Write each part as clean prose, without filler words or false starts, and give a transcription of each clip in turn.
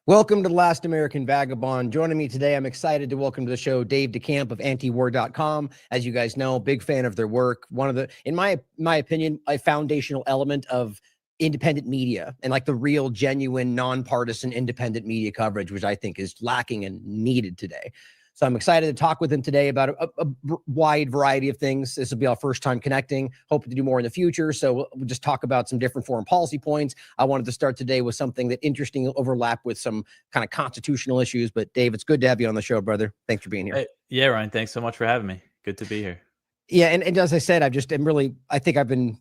Welcome to The Last American Vagabond. Joining me today, I'm excited to welcome to the show Dave DeCamp of antiwar.com. As you guys know, big fan of their work. One of the, in my opinion, a foundational element of independent media and like the real, genuine, nonpartisan, independent media coverage, which I think is lacking and needed today. So I'm excited to talk with him today about a wide variety of things. This will be our first time connecting, hoping to do more in the future. So we'll just talk about some different foreign policy points. I wanted to start today with something that interesting overlap with some kind of constitutional issues. But Dave, it's good to have you on the show, brother. Thanks for being here. Hey, yeah, Ryan, thanks so much for having me. Good to be here. Yeah, and as I said, I think I've been,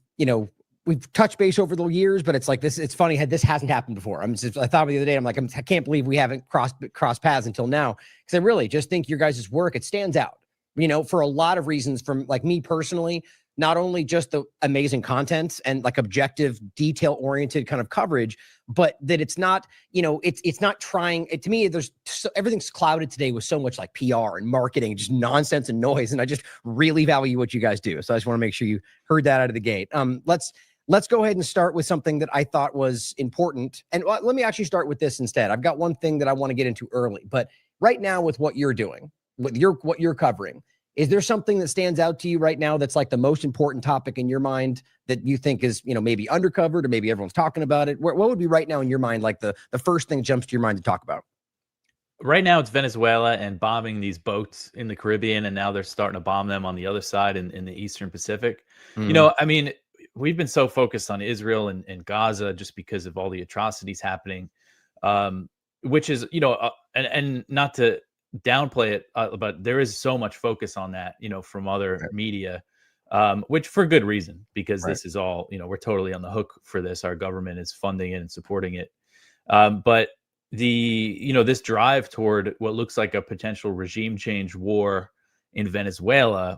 we've touched base over the years, but it's like this. It's funny how this hasn't happened before. I thought the other day, I can't believe we haven't crossed paths until now, because I really just think your guys' work, it stands out. For a lot of reasons. From like me personally, not only just the amazing content and like objective, detail-oriented kind of coverage, but that it's not, it's not trying. To me, everything's clouded today with so much like PR and marketing, just nonsense and noise. And I just really value what you guys do. So I just want to make sure you heard that out of the gate. Let's go ahead and start with something that I thought was important. And let me actually start with this instead. I've got one thing that I want to get into early, but right now with what you're doing, with what you're covering, is there something that stands out to you right now that's like the most important topic in your mind that you think is, maybe undercovered or maybe everyone's talking about it? What would be right now in your mind like the first thing that jumps to your mind to talk about? Right now it's Venezuela and bombing these boats in the Caribbean, and now they're starting to bomb them on the other side in the Eastern Pacific. Mm-hmm. We've been so focused on Israel and Gaza just because of all the atrocities happening, which is, and not to downplay it, but there is so much focus on that, from other media, which for good reason, because this is all, we're totally on the hook for this. Our government is funding it and supporting it. But this drive toward what looks like a potential regime change war in Venezuela,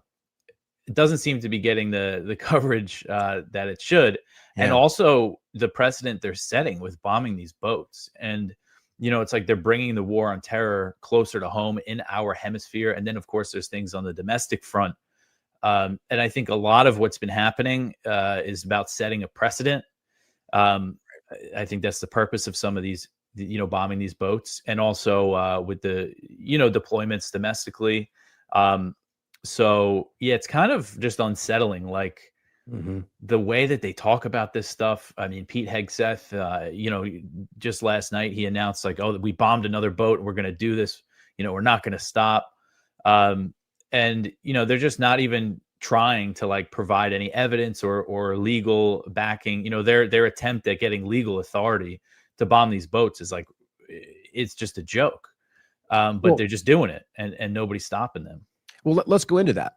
it doesn't seem to be getting the coverage that it should. Yeah. And also the precedent they're setting with bombing these boats. And, it's like they're bringing the war on terror closer to home in our hemisphere. And then, of course, there's things on the domestic front. And I think a lot of what's been happening is about setting a precedent. I think that's the purpose of some of these, bombing these boats, and also with the, deployments domestically. So yeah, it's kind of just unsettling, like the way that they talk about this stuff. I mean, Pete Hegseth, just last night he announced like, oh, we bombed another boat and we're going to do this. We're not going to stop. And they're just not even trying to like provide any evidence or legal backing. Their attempt at getting legal authority to bomb these boats is like, it's just a joke. But they're just doing it, and nobody's stopping them. Well, let's go into that.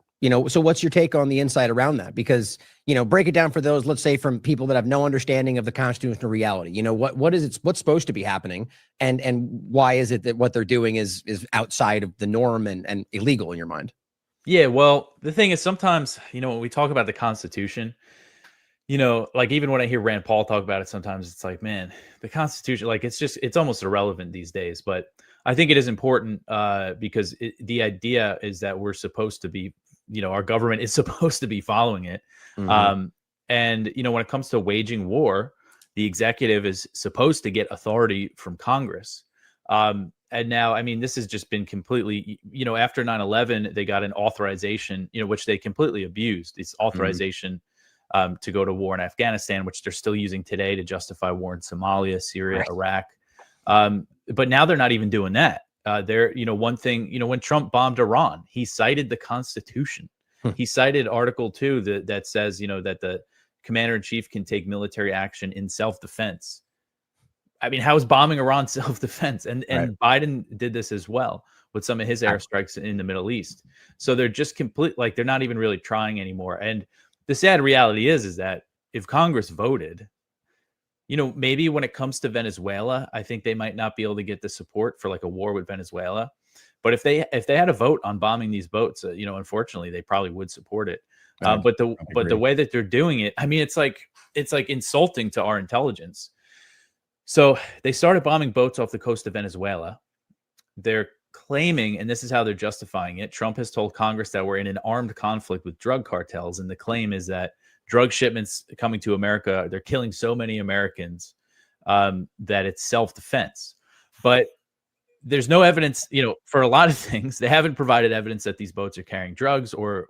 So what's your take on the insight around that? Because, break it down for those, let's say, from people that have no understanding of the constitutional reality. What's supposed to be happening, and why is it that what they're doing is outside of the norm and illegal in your mind? Yeah, well, the thing is, sometimes, when we talk about the Constitution, like even when I hear Rand Paul talk about it, sometimes it's like, man, the Constitution, like it's almost irrelevant these days. But I think it is important because the idea is that we're supposed to be, our government is supposed to be following it. Mm-hmm. And, when it comes to waging war, the executive is supposed to get authority from Congress. And now, this has just been completely, after 9/11, they got an authorization, which they completely abused. This authorization to go to war in Afghanistan, which they're still using today to justify war in Somalia, Syria, Iraq. But now they're not even doing that. One thing, when Trump bombed Iran, he cited the Constitution. He cited Article 2 that says, that the commander in chief can take military action in self-defense. How is bombing Iran self-defense? And Biden did this as well with some of his airstrikes in the Middle East. So they're just they're not even really trying anymore. And the sad reality is that if Congress voted, maybe when it comes to Venezuela, I think they might not be able to get the support for like a war with Venezuela. But if they had a vote on bombing these boats, unfortunately, they probably would support it. But the way that they're doing it, it's like insulting to our intelligence. So they started bombing boats off the coast of Venezuela. They're claiming, and this is how they're justifying it, Trump has told Congress that we're in an armed conflict with drug cartels. And the claim is that drug shipments coming to America, they're killing so many Americans that it's self-defense. But there's no evidence, for a lot of things. They haven't provided evidence that these boats are carrying drugs, or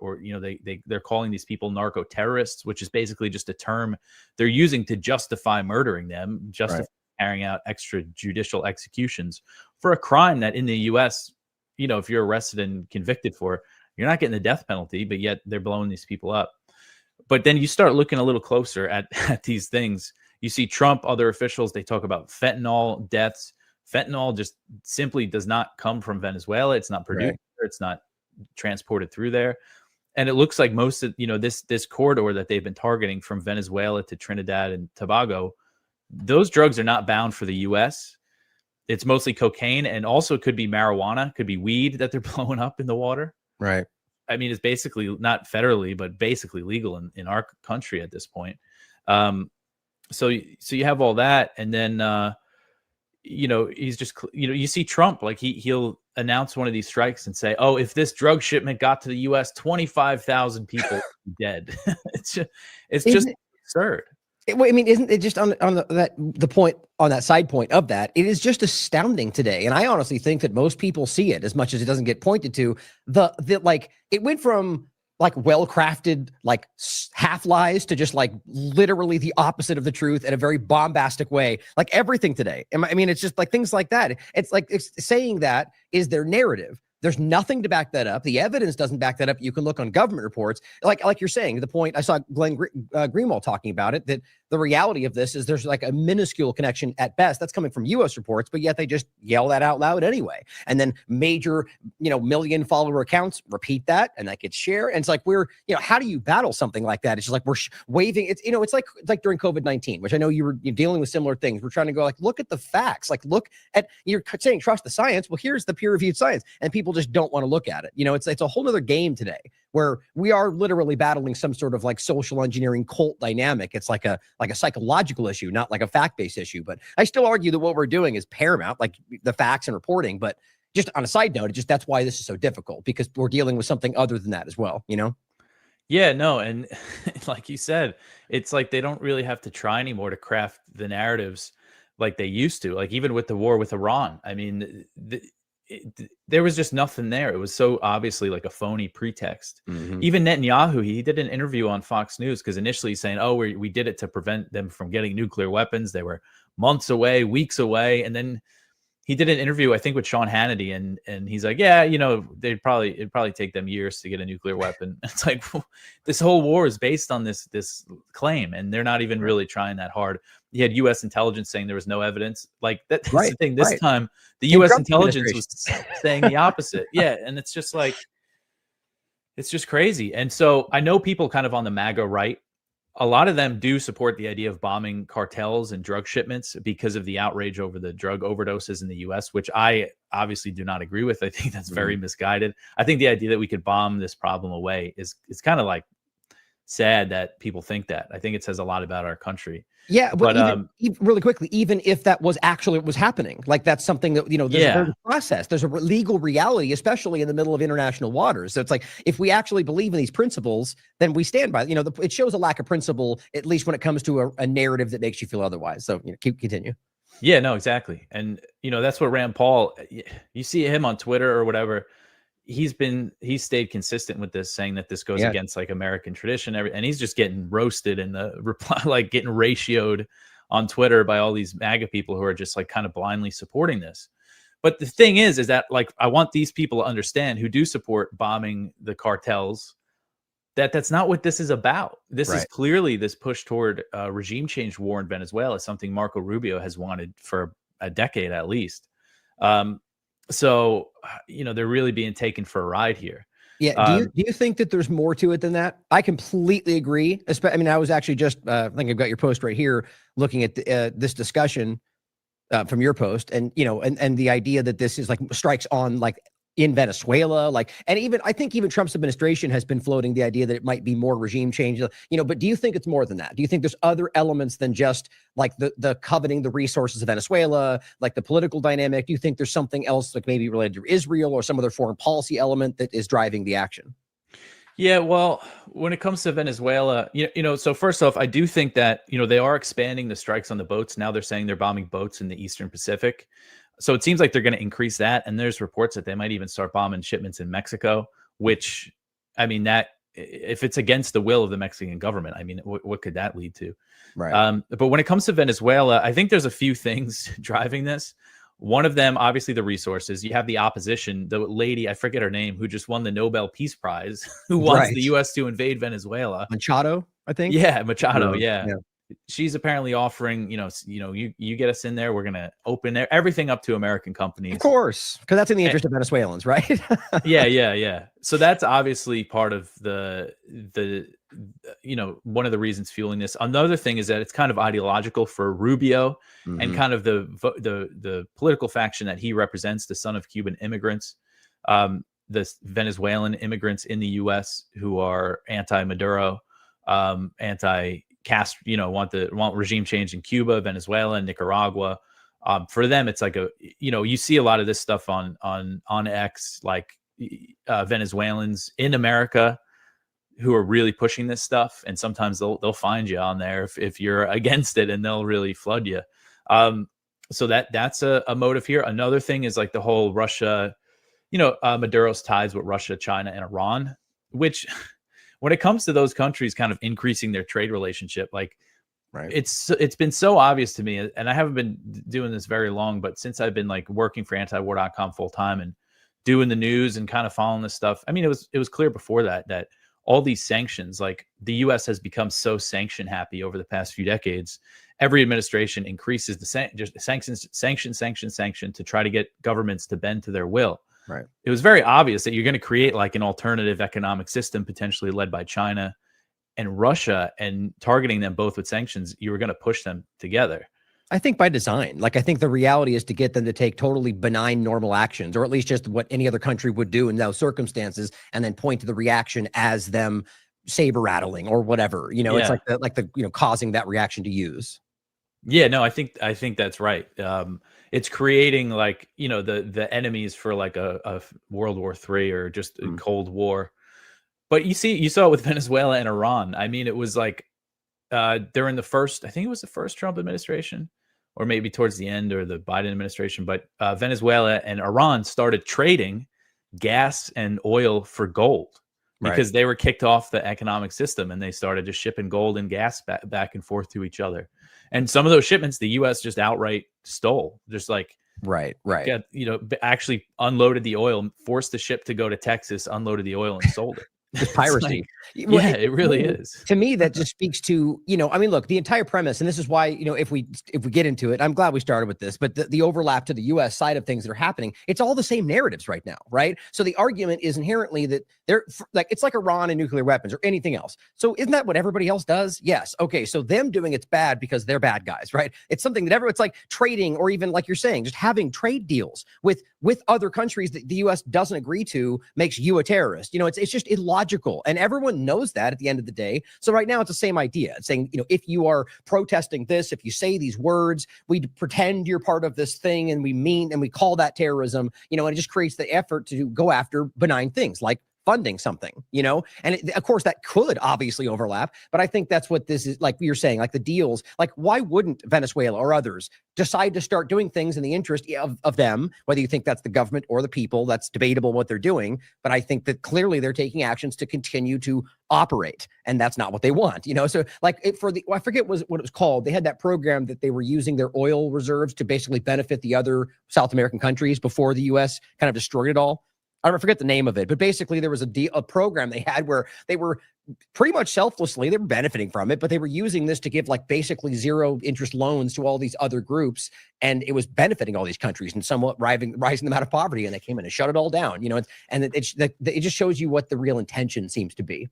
they're calling these people narco-terrorists, which is basically just a term they're using to justify murdering them, justify carrying out extrajudicial executions for a crime that in the US, if you're arrested and convicted for, you're not getting the death penalty, but yet they're blowing these people up. But then you start looking a little closer at these things. You see Trump, other officials, they talk about fentanyl deaths. Fentanyl just simply does not come from Venezuela. It's not produced there. It's not transported through there. And it looks like most of, this corridor that they've been targeting from Venezuela to Trinidad and Tobago, those drugs are not bound for the US. It's mostly cocaine, and also could be marijuana, could be weed that they're blowing up in the water. Right. I mean, it's basically not federally, but basically legal in our country at this point. So you have all that. And then, he's just, you see Trump, like he'll announce one of these strikes and say, oh, if this drug shipment got to the US, 25,000 people dead. It's just absurd. Isn't it just on the point, on that side point of that, it is just astounding today. And I honestly think that most people see it, as much as it doesn't get pointed to, like it went from like well-crafted, like half lies to just like literally the opposite of the truth in a very bombastic way, like everything today. It's just like things like that. It's like saying that is their narrative. There's nothing to back that up. The evidence doesn't back that up. You can look on government reports. Like you're saying, the point I saw Glenn Greenwald talking about it, that the reality of this is there's like a minuscule connection at best that's coming from U.S. reports, but yet they just yell that out loud anyway. And then major, million follower accounts repeat that, and that gets shared. And it's like how do you battle something like that? It's just like we're waving. It's it's like during COVID-19, which I know you're dealing with similar things. We're trying to go like, look at the facts, like look at, you're saying trust the science. Well, here's the peer-reviewed science, and people just don't want to look at it. It's a whole other game today where we are literally battling some sort of like social engineering cult dynamic. It's like a psychological issue, not like a fact-based issue. But I still argue that what we're doing is paramount, like the facts and reporting. But just on a side note, that's why this is so difficult, because we're dealing with something other than that as well, Yeah, no. And like you said, it's like they don't really have to try anymore to craft the narratives like they used to, like even with the war with Iran. I mean, there was just nothing there. It was so obviously like a phony pretext. Mm-hmm. Even Netanyahu, he did an interview on Fox News, because initially he's saying, oh, we did it to prevent them from getting nuclear weapons. They were months away, weeks away. And then he did an interview, I think, with Sean Hannity, and he's like, yeah, it'd probably take them years to get a nuclear weapon. It's like, this whole war is based on this claim, and they're not even really trying that hard. You had U.S. intelligence saying there was no evidence. Like that's the thing. This time, the U.S. intelligence was saying the opposite. Yeah, and it's just like, it's just crazy. And so I know people kind of on the MAGA right, a lot of them do support the idea of bombing cartels and drug shipments because of the outrage over the drug overdoses in the U.S., which I obviously do not agree with. I think that's very misguided. I think the idea that we could bomb this problem away is kind of like sad that people think that. I think it says a lot about our country. Yeah, but even really quickly, even if that was actually what was happening, like that's something that, there's a process, there's a legal reality, especially in the middle of international waters. So it's like, if we actually believe in these principles, then we stand by, it shows a lack of principle, at least when it comes to a narrative that makes you feel otherwise. So, continue. Yeah, no, exactly. And, that's what Rand Paul, you see him on Twitter or whatever, he's stayed consistent with this, saying that this goes against like American tradition, and he's just getting roasted in the reply, like getting ratioed on Twitter by all these MAGA people who are just like kind of blindly supporting this. But the thing is that like, I want these people to understand, who do support bombing the cartels, that that's not what this is about. This is clearly this push toward regime change war in Venezuela, something Marco Rubio has wanted for a decade at least. So, they're really being taken for a ride here. Yeah. Do you think that there's more to it than that? I completely agree. I was actually just, I think I've got your post right here, looking at this discussion from your post, and, and the idea that this is like strikes on like in Venezuela, like, and even, I think even Trump's administration has been floating the idea that it might be more regime change, but do you think it's more than that? Do you think there's other elements than just like the coveting the resources of Venezuela, like the political dynamic? Do you think there's something else, like maybe related to Israel or some other foreign policy element that is driving the action? Yeah, well, when it comes to Venezuela, so first off, I do think that, they are expanding the strikes on the boats. Now they're saying they're bombing boats in the Eastern Pacific. So it seems like they're going to increase that. And there's reports that they might even start bombing shipments in Mexico, which, I mean, that if it's against the will of the Mexican government, I mean, what could that lead to? Right. But when it comes to Venezuela, I think there's a few things driving this. One of them, obviously, the resources. You have the opposition, the lady, I forget her name, who just won the Nobel Peace Prize, who wants Right. the U.S. to invade Venezuela. Machado, I think. Yeah, Machado. Yeah. Yeah. She's apparently offering, you get us in there, we're going to open everything up to American companies. Of course, because that's in the interest of Venezuelans, right? Yeah. So that's obviously part of the one of the reasons fueling this. Another thing is that it's kind of ideological for Rubio and kind of the political faction that he represents, the son of Cuban immigrants, the Venezuelan immigrants in the U.S. who are anti-Maduro, anti-Castro, want regime change in Cuba, Venezuela, and Nicaragua. For them, it's like you see a lot of this stuff on X, like Venezuelans in America who are really pushing this stuff, and sometimes they'll find you on there if you're against it, and they'll really flood you. So that's a motive here. Another thing is like the whole Russia, Maduro's ties with Russia, China, and Iran, which when it comes to those countries kind of increasing their trade relationship, like right. It's been so obvious to me, and I haven't been doing this very long, but since I've been like working for antiwar.com full time and doing the news and kind of following this stuff, I mean, it was clear before that all these sanctions, like the U.S. has become so sanction happy over the past few decades. Every administration increases the sanction to try to get governments to bend to their will. Right. It was very obvious that you're going to create like an alternative economic system, potentially led by China and Russia, and targeting them both with sanctions. You were going to push them together. I think by design. Like, I think the reality is to get them to take totally benign, normal actions, or at least just what any other country would do in those circumstances, and then point to the reaction as them saber rattling or whatever. It's like the causing that reaction to use. Yeah, no, I think that's right. It's creating like the enemies for like a World War III or just a Cold War. But you saw it with Venezuela and Iran. I mean, it was like during the first, I think it was the first Trump administration, or maybe towards the end, or the Biden administration. But Venezuela and Iran started trading gas and oil for gold because they were kicked off the economic system, and they started just shipping gold and gas back and forth to each other. And some of those shipments, the U.S. just outright stole, just like right. Actually unloaded the oil, forced the ship to go to Texas, unlooded the oil, and sold it. Just piracy. It really is. To me, that just speaks to, I mean, look, the entire premise, and this is why, if we get into it, I'm glad we started with this, but the overlap to the U.S. side of things that are happening, it's all the same narratives right now, right? So the argument is inherently that they're like, it's like Iran and nuclear weapons or anything else. So isn't that what everybody else does? Yes. Okay. So them doing it's bad because they're bad guys, right? It's something that it's like trading, or even like you're saying, just having trade deals with other countries that the U.S. doesn't agree to makes you a terrorist. It's just illogical. And everyone knows that at the end of the day. So right now it's the same idea. It's saying, if you are protesting this, if you say these words, we pretend you're part of this thing, and we call that terrorism, and it just creates the effort to go after benign things like funding something, and of course that could obviously overlap, but I think that's what this is, like you're saying, like the deals, like why wouldn't Venezuela or others decide to start doing things in the interest of them, whether you think that's the government or the people, that's debatable what they're doing, but I think that clearly they're taking actions to continue to operate, and that's not what they want, so like I forget what it was called, they had that program that they were using their oil reserves to basically benefit the other South American countries before the U.S. kind of destroyed it all. I forget the name of it, but basically there was a program they had where they were pretty much selflessly, they were benefiting from it, but they were using this to give like basically zero interest loans to all these other groups. And it was benefiting all these countries and somewhat rising them out of poverty. And they came in and shut it all down, and it just shows you what the real intention seems to be,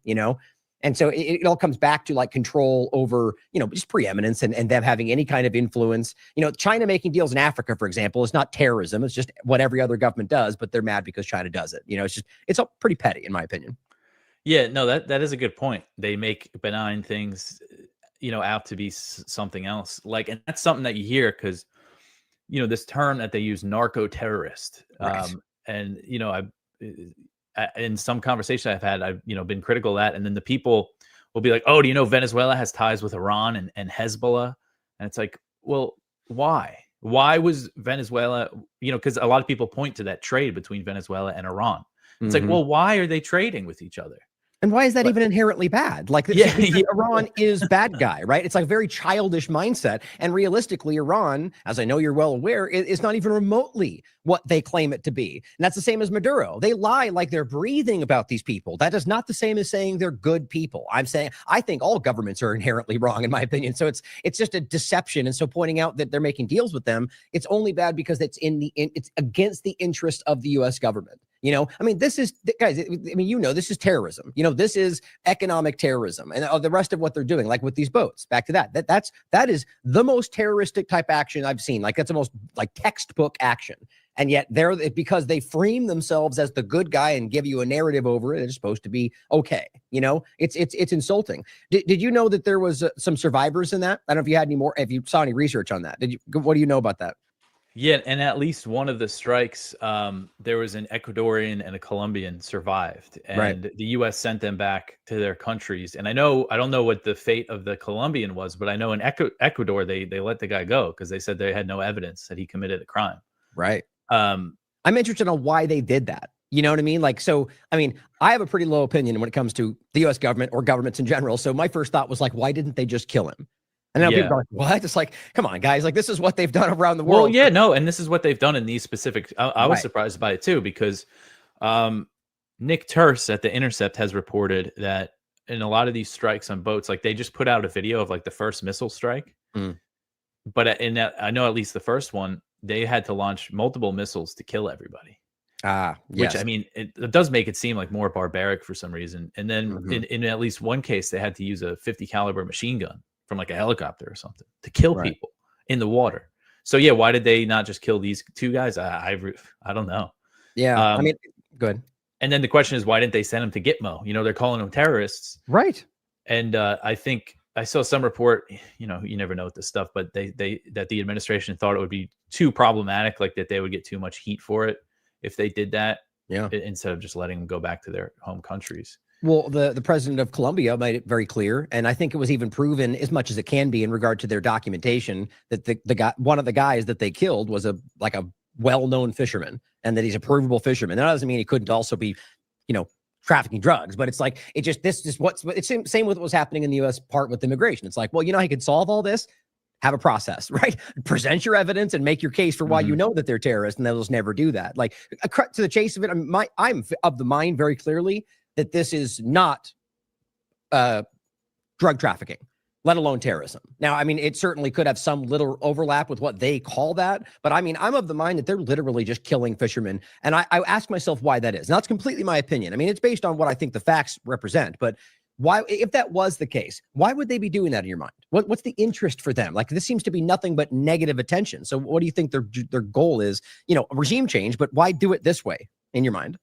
And so it all comes back to like control over, just preeminence and them having any kind of influence. China making deals in Africa, for example, is not terrorism. It's just what every other government does, but they're mad because China does it. It's all pretty petty, in my opinion. Yeah, no, that is a good point. They make benign things, out to be something else. Like, and that's something that you hear because, this term that they use, narco-terrorist. Right. And, in some conversation I've been critical of that. And then the people will be like, oh, do you know Venezuela has ties with Iran and Hezbollah? And it's like, well, why? Why was Venezuela, because a lot of people point to that trade between Venezuela and Iran. It's like, well, why are they trading with each other? And why is that But even inherently bad? Like, yeah, because Iran is bad guy, right? It's like a very childish mindset. And realistically, Iran, as I know you're well aware, is not even remotely what they claim it to be. And that's the same as Maduro. They lie like they're breathing about these people. That is not the same as saying they're good people. I'm saying I think all governments are inherently wrong, in my opinion. So it's just a deception. And so pointing out that they're making deals with them, it's only bad because it's it's against the interest of the U.S. government. I mean, this is, guys, I mean, this is terrorism. This is economic terrorism and the rest of what they're doing, like with these boats. Back to that is the most terroristic type action I've seen. Like, that's the most like textbook action. And yet because they frame themselves as the good guy and give you a narrative over it, it's supposed to be okay. It's insulting. Did you know that there was some survivors in that? I don't know if you had any more, if you saw any research on that. What do you know about that? Yeah, and at least one of the strikes, there was an Ecuadorian and a Colombian survived, and the U.S. sent them back to their countries. And I don't know what the fate of the Colombian was, but I know in Ecuador they let the guy go because they said they had no evidence that he committed a crime. Right. I'm interested on why they did that. You know what I mean? Like, so, I mean, I have a pretty low opinion when it comes to the U.S. government or governments in general. So my first thought was like, why didn't they just kill him? And now people are like, what? It's like, come on, guys. Like, this is what they've done around the world. Well, yeah, no. And this is what they've done in these specific. I was surprised by it, too, because Nick Terse at The Intercept has reported that in a lot of these strikes on boats, like they just put out a video of like the first missile strike. But in that, I know at least the first one, they had to launch multiple missiles to kill everybody. Yes. Which, I mean, it does make it seem like more barbaric for some reason. And then in at least one case, they had to use a 50 caliber machine gun from like a helicopter or something to kill people in the water. So yeah, why did they not just kill these two guys? I don't know. Yeah, I mean, good. And then the question is, why didn't they send them to Gitmo? They're calling them terrorists, right? And I think I saw some report. You never know with this stuff, but that the administration thought it would be too problematic, like that they would get too much heat for it if they did that. Yeah, instead of just letting them go back to their home countries. Well, the president of Colombia made it very clear, and I think it was even proven as much as it can be in regard to their documentation that the guy, one of the guys that they killed, was a well-known fisherman, and that he's a provable fisherman. That doesn't mean he couldn't also be, trafficking drugs, but it's like this is it's same with what was happening in the U.S. part with immigration. It's like, well, how you could solve all this. Have a process, right? Present your evidence and make your case for why you know that they're terrorists, and they'll just never do that. Like, to the chase of it, I'm of the mind very clearly that this is not drug trafficking, let alone terrorism. Now, I mean, it certainly could have some little overlap with what they call that, but I mean, I'm of the mind that they're literally just killing fishermen. And I ask myself why that is. Now, that's completely my opinion. I mean, it's based on what I think the facts represent, but why, if that was the case, why would they be doing that in your mind? What's the interest for them? Like, this seems to be nothing but negative attention. So what do you think their goal is? Regime change, but why do it this way in your mind?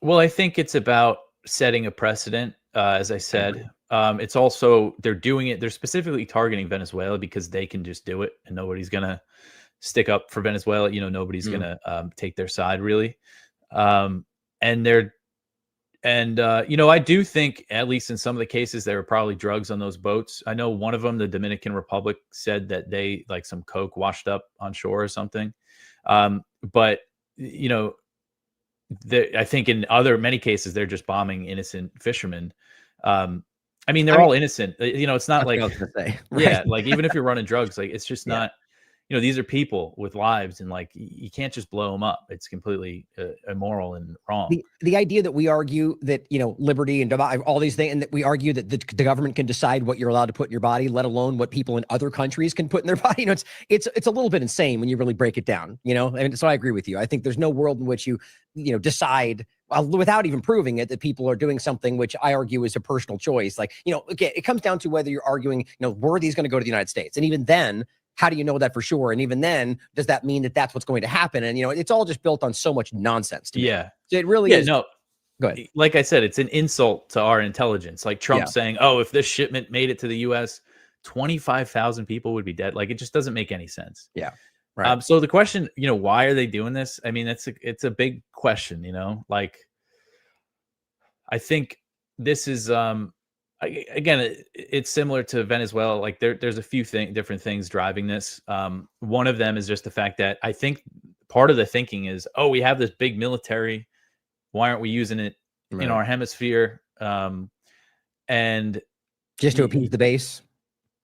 Well, I think it's about setting a precedent. As I said, it's also, they're doing it. They're specifically targeting Venezuela because they can just do it and nobody's going to stick up for Venezuela. Nobody's going to take their side really. I do think, at least in some of the cases, there were probably drugs on those boats. I know one of them, the Dominican Republic, said that they like some coke washed up on shore or something. But I think in many cases, they're just bombing innocent fishermen. I mean, they're all innocent. It's not like, right? Yeah, like even if you're running drugs, like it's just not. These are people with lives, and like you can't just blow them up. It's completely immoral and wrong. The idea that we argue that liberty and all these things, and that we argue that the government can decide what you're allowed to put in your body, let alone what people in other countries can put in their body. It's a little bit insane when you really break it down. And so I agree with you. I think there's no world in which you decide without even proving it that people are doing something which I argue is a personal choice. Like again, it comes down to whether you're arguing were these going to go to the United States, and even then, how do you know that for sure? And even then, does that mean that that's what's going to happen? And, it's all just built on so much nonsense to me. Yeah. So it really is. No, go ahead. Like I said, it's an insult to our intelligence. Like Trump saying, oh, if this shipment made it to the U.S., 25,000 people would be dead. Like, it just doesn't make any sense. Yeah. Right. So the question, why are they doing this? I mean, it's a big question, like, I think this is, Again, it's similar to Venezuela. Like there's a few different things driving this. One of them is just the fact that I think part of the thinking is, oh, we have this big military. Why aren't we using it in our hemisphere? And just to appease the base.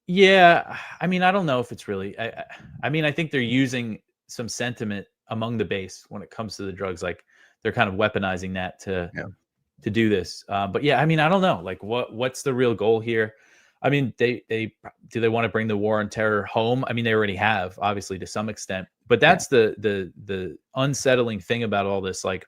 Yeah, I mean, I don't know if it's really. I mean, I think they're using some sentiment among the base when it comes to the drugs. Like they're kind of weaponizing that to do this. But yeah, I mean, I don't know. Like, what's the real goal here? I mean, do they want to bring the war on terror home? I mean, they already have, obviously, to some extent. But that's the unsettling thing about all this. Like,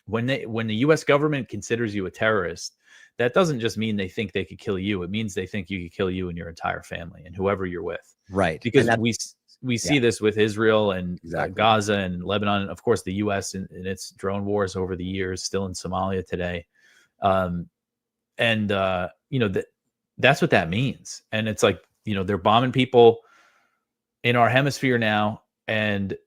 when the U.S. government considers you a terrorist, that doesn't just mean they think they could kill you. It means they think you could kill you and your entire family and whoever you're with. Right. Because we see this with Israel and Gaza and Lebanon, and of course the U.S. in its drone wars over the years, still in Somalia today. That's what that means. And it's like, they're bombing people in our hemisphere now. And,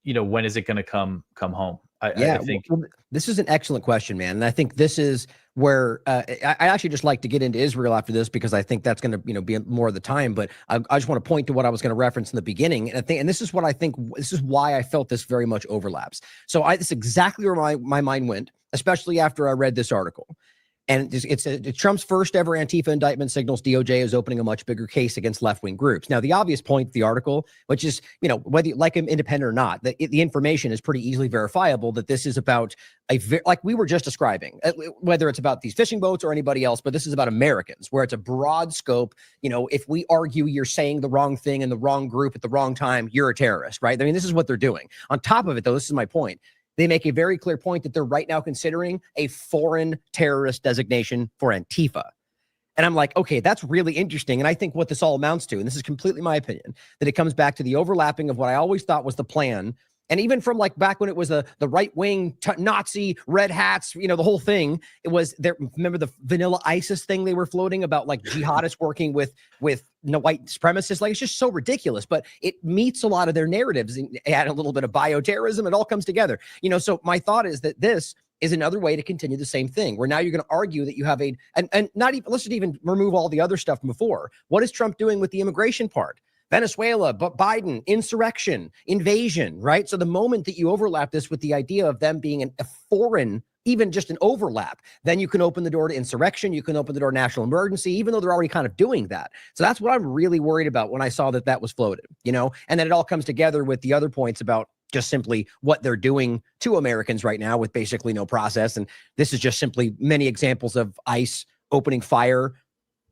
when is it going to come home? I think this is an excellent question, man. And I think this is where I actually just like to get into Israel after this, because I think that's going to, be more of the time. But I just want to point to what I was going to reference in the beginning. And this is why I felt this very much overlaps. So this is exactly where my mind went, especially after I read this article. And it's Trump's first ever Antifa indictment signals DOJ is opening a much bigger case against left-wing groups. Now, the obvious point of the article, which is, whether you like him independent or not, the information is pretty easily verifiable that this is about like we were just describing, whether it's about these fishing boats or anybody else, but this is about Americans, where it's a broad scope. If we argue you're saying the wrong thing in the wrong group at the wrong time, you're a terrorist, right? I mean, this is what they're doing. On top of it, though, this is my point. They make a very clear point that they're right now considering a foreign terrorist designation for Antifa. And I'm like, okay, that's really interesting. And I think what this all amounts to, and this is completely my opinion, that it comes back to the overlapping of what I always thought was the plan. And even from like back when it was the right-wing Nazi red hats, the whole thing, it was there. Remember the vanilla ISIS thing they were floating about, like jihadists working with white supremacists? Like, it's just so ridiculous, but it meets a lot of their narratives and add a little bit of bioterrorism. It all comes together, so my thought is that this is another way to continue the same thing, where now you're going to argue that you have and not even, let's just even remove all the other stuff before. What is Trump doing with the immigration part? Venezuela, but Biden, insurrection, invasion, right? So the moment that you overlap this with the idea of them being a foreign, even just an overlap, then you can open the door to insurrection. You can open the door to national emergency, even though they're already kind of doing that. So that's what I'm really worried about when I saw that was floated, and then it all comes together with the other points about just simply what they're doing to Americans right now with basically no process. And this is just simply many examples of ICE opening fire,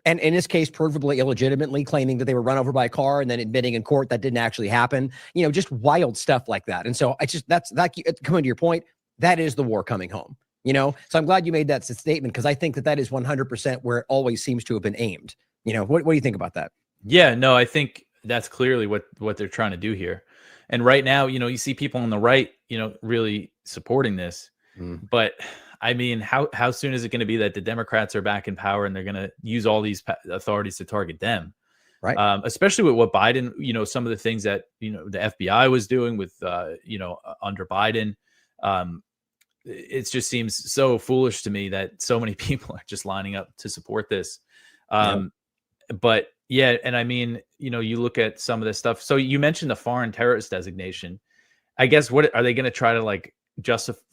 and in this case, provably illegitimately, claiming that they were run over by a car and then admitting in court that didn't actually happen. Just wild stuff like that. And so that's coming to your point. That is the war coming home. So I'm glad you made that statement, because I think that is 100% where it always seems to have been aimed. What do you think about that? Yeah, no, I think that's clearly what they're trying to do here. And right now, you see people on the right, really supporting this. But I mean, how soon is it going to be that the Democrats are back in power and they're going to use all these authorities to target them? Right. Especially with what Biden, some of the things that, the FBI was doing with, under Biden. It just seems so foolish to me that so many people are just lining up to support this. But yeah, and I mean, you look at some of this stuff. So you mentioned the foreign terrorist designation. I guess what are they going to try to like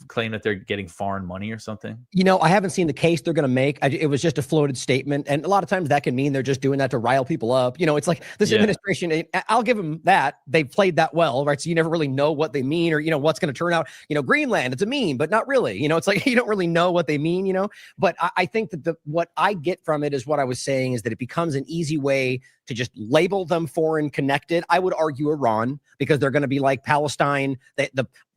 claim that they're getting foreign money or something? I haven't seen the case they're going to make. It was just a floated statement. And a lot of times that can mean they're just doing that to rile people up. It's like this administration, I'll give them that. They've played that well, right? So you never really know what they mean or, what's going to turn out. Greenland, it's a meme, but not really. It's like you don't really know what they mean, But I think that what I get from it is what I was saying is that it becomes an easy way to just label them foreign connected. I would argue Iran, because they're going to be like Palestine.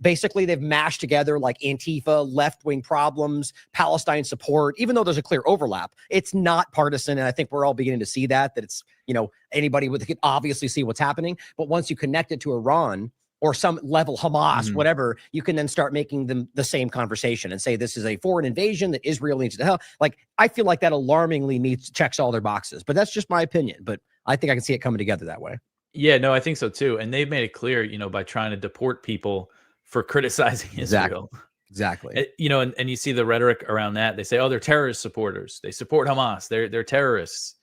Basically, they've mashed together like Antifa, left-wing problems, Palestine support, even though there's a clear overlap. It's not partisan, and I think we're all beginning to see that it's, anybody can obviously see what's happening. But once you connect it to Iran or some level Hamas, whatever, you can then start making them the same conversation and say this is a foreign invasion that Israel needs to help. Like, I feel like that alarmingly checks all their boxes, but that's just my opinion. But I think I can see it coming together that way. Yeah, no, I think so too. And they've made it clear, by trying to deport people for criticizing Israel. Exactly. You know, and you see the rhetoric around that. They say, oh, they're terrorist supporters. They support Hamas. They're terrorists.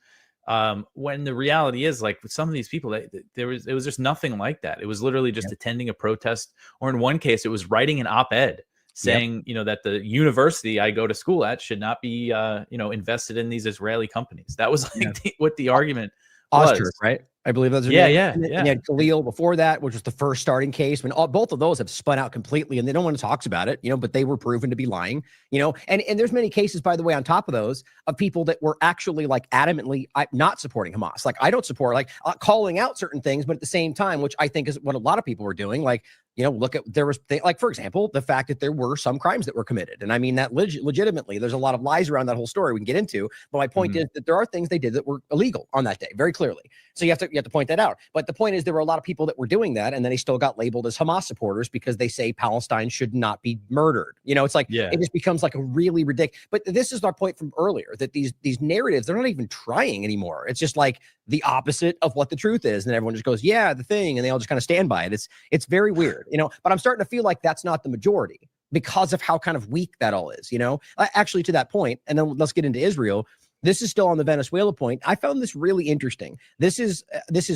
When the reality is, like, with some of these people, it was just nothing like that. It was literally just attending a protest, or in one case, it was writing an op-ed saying, you know, that the university I go to school at should not be, you know, invested in these Israeli companies. That was like what the argument Ozturk, was. right? I believe that's her Yeah, name. yeah, And yeah. you had Khalil before that, which was the first starting case. When both of those have spun out completely, and no one talks about it, you know, but they were proven to be lying, you know. And there's many cases, by the way, on top of those, of people that were actually like adamantly not supporting Hamas. Like, I don't support, like, calling out certain things, but at the same time, which I think is what a lot of people were doing, like, you know, look at, there was like, for example, the fact that there were some crimes that were committed. And I mean that legitimately. There's a lot of lies around that whole story we can get into. But my point is that there are things they did that were illegal on that day, very clearly. So you have to point that out. But the point is, there were a lot of people that were doing that, and then they still got labeled as Hamas supporters because they say Palestine should not be murdered. You know, it's like, it just becomes like a really ridiculous. But this is our point from earlier, that these narratives, they're not even trying anymore. It's just like the opposite of what the truth is, and everyone just goes, yeah, the thing, and they all just kind of stand by it. It's very weird, you know. But I'm starting to feel like that's not the majority because of how kind of weak that all is, you know. Actually, to that point, and then let's get into Israel. This is still on the Venezuela point. I found this really interesting. This is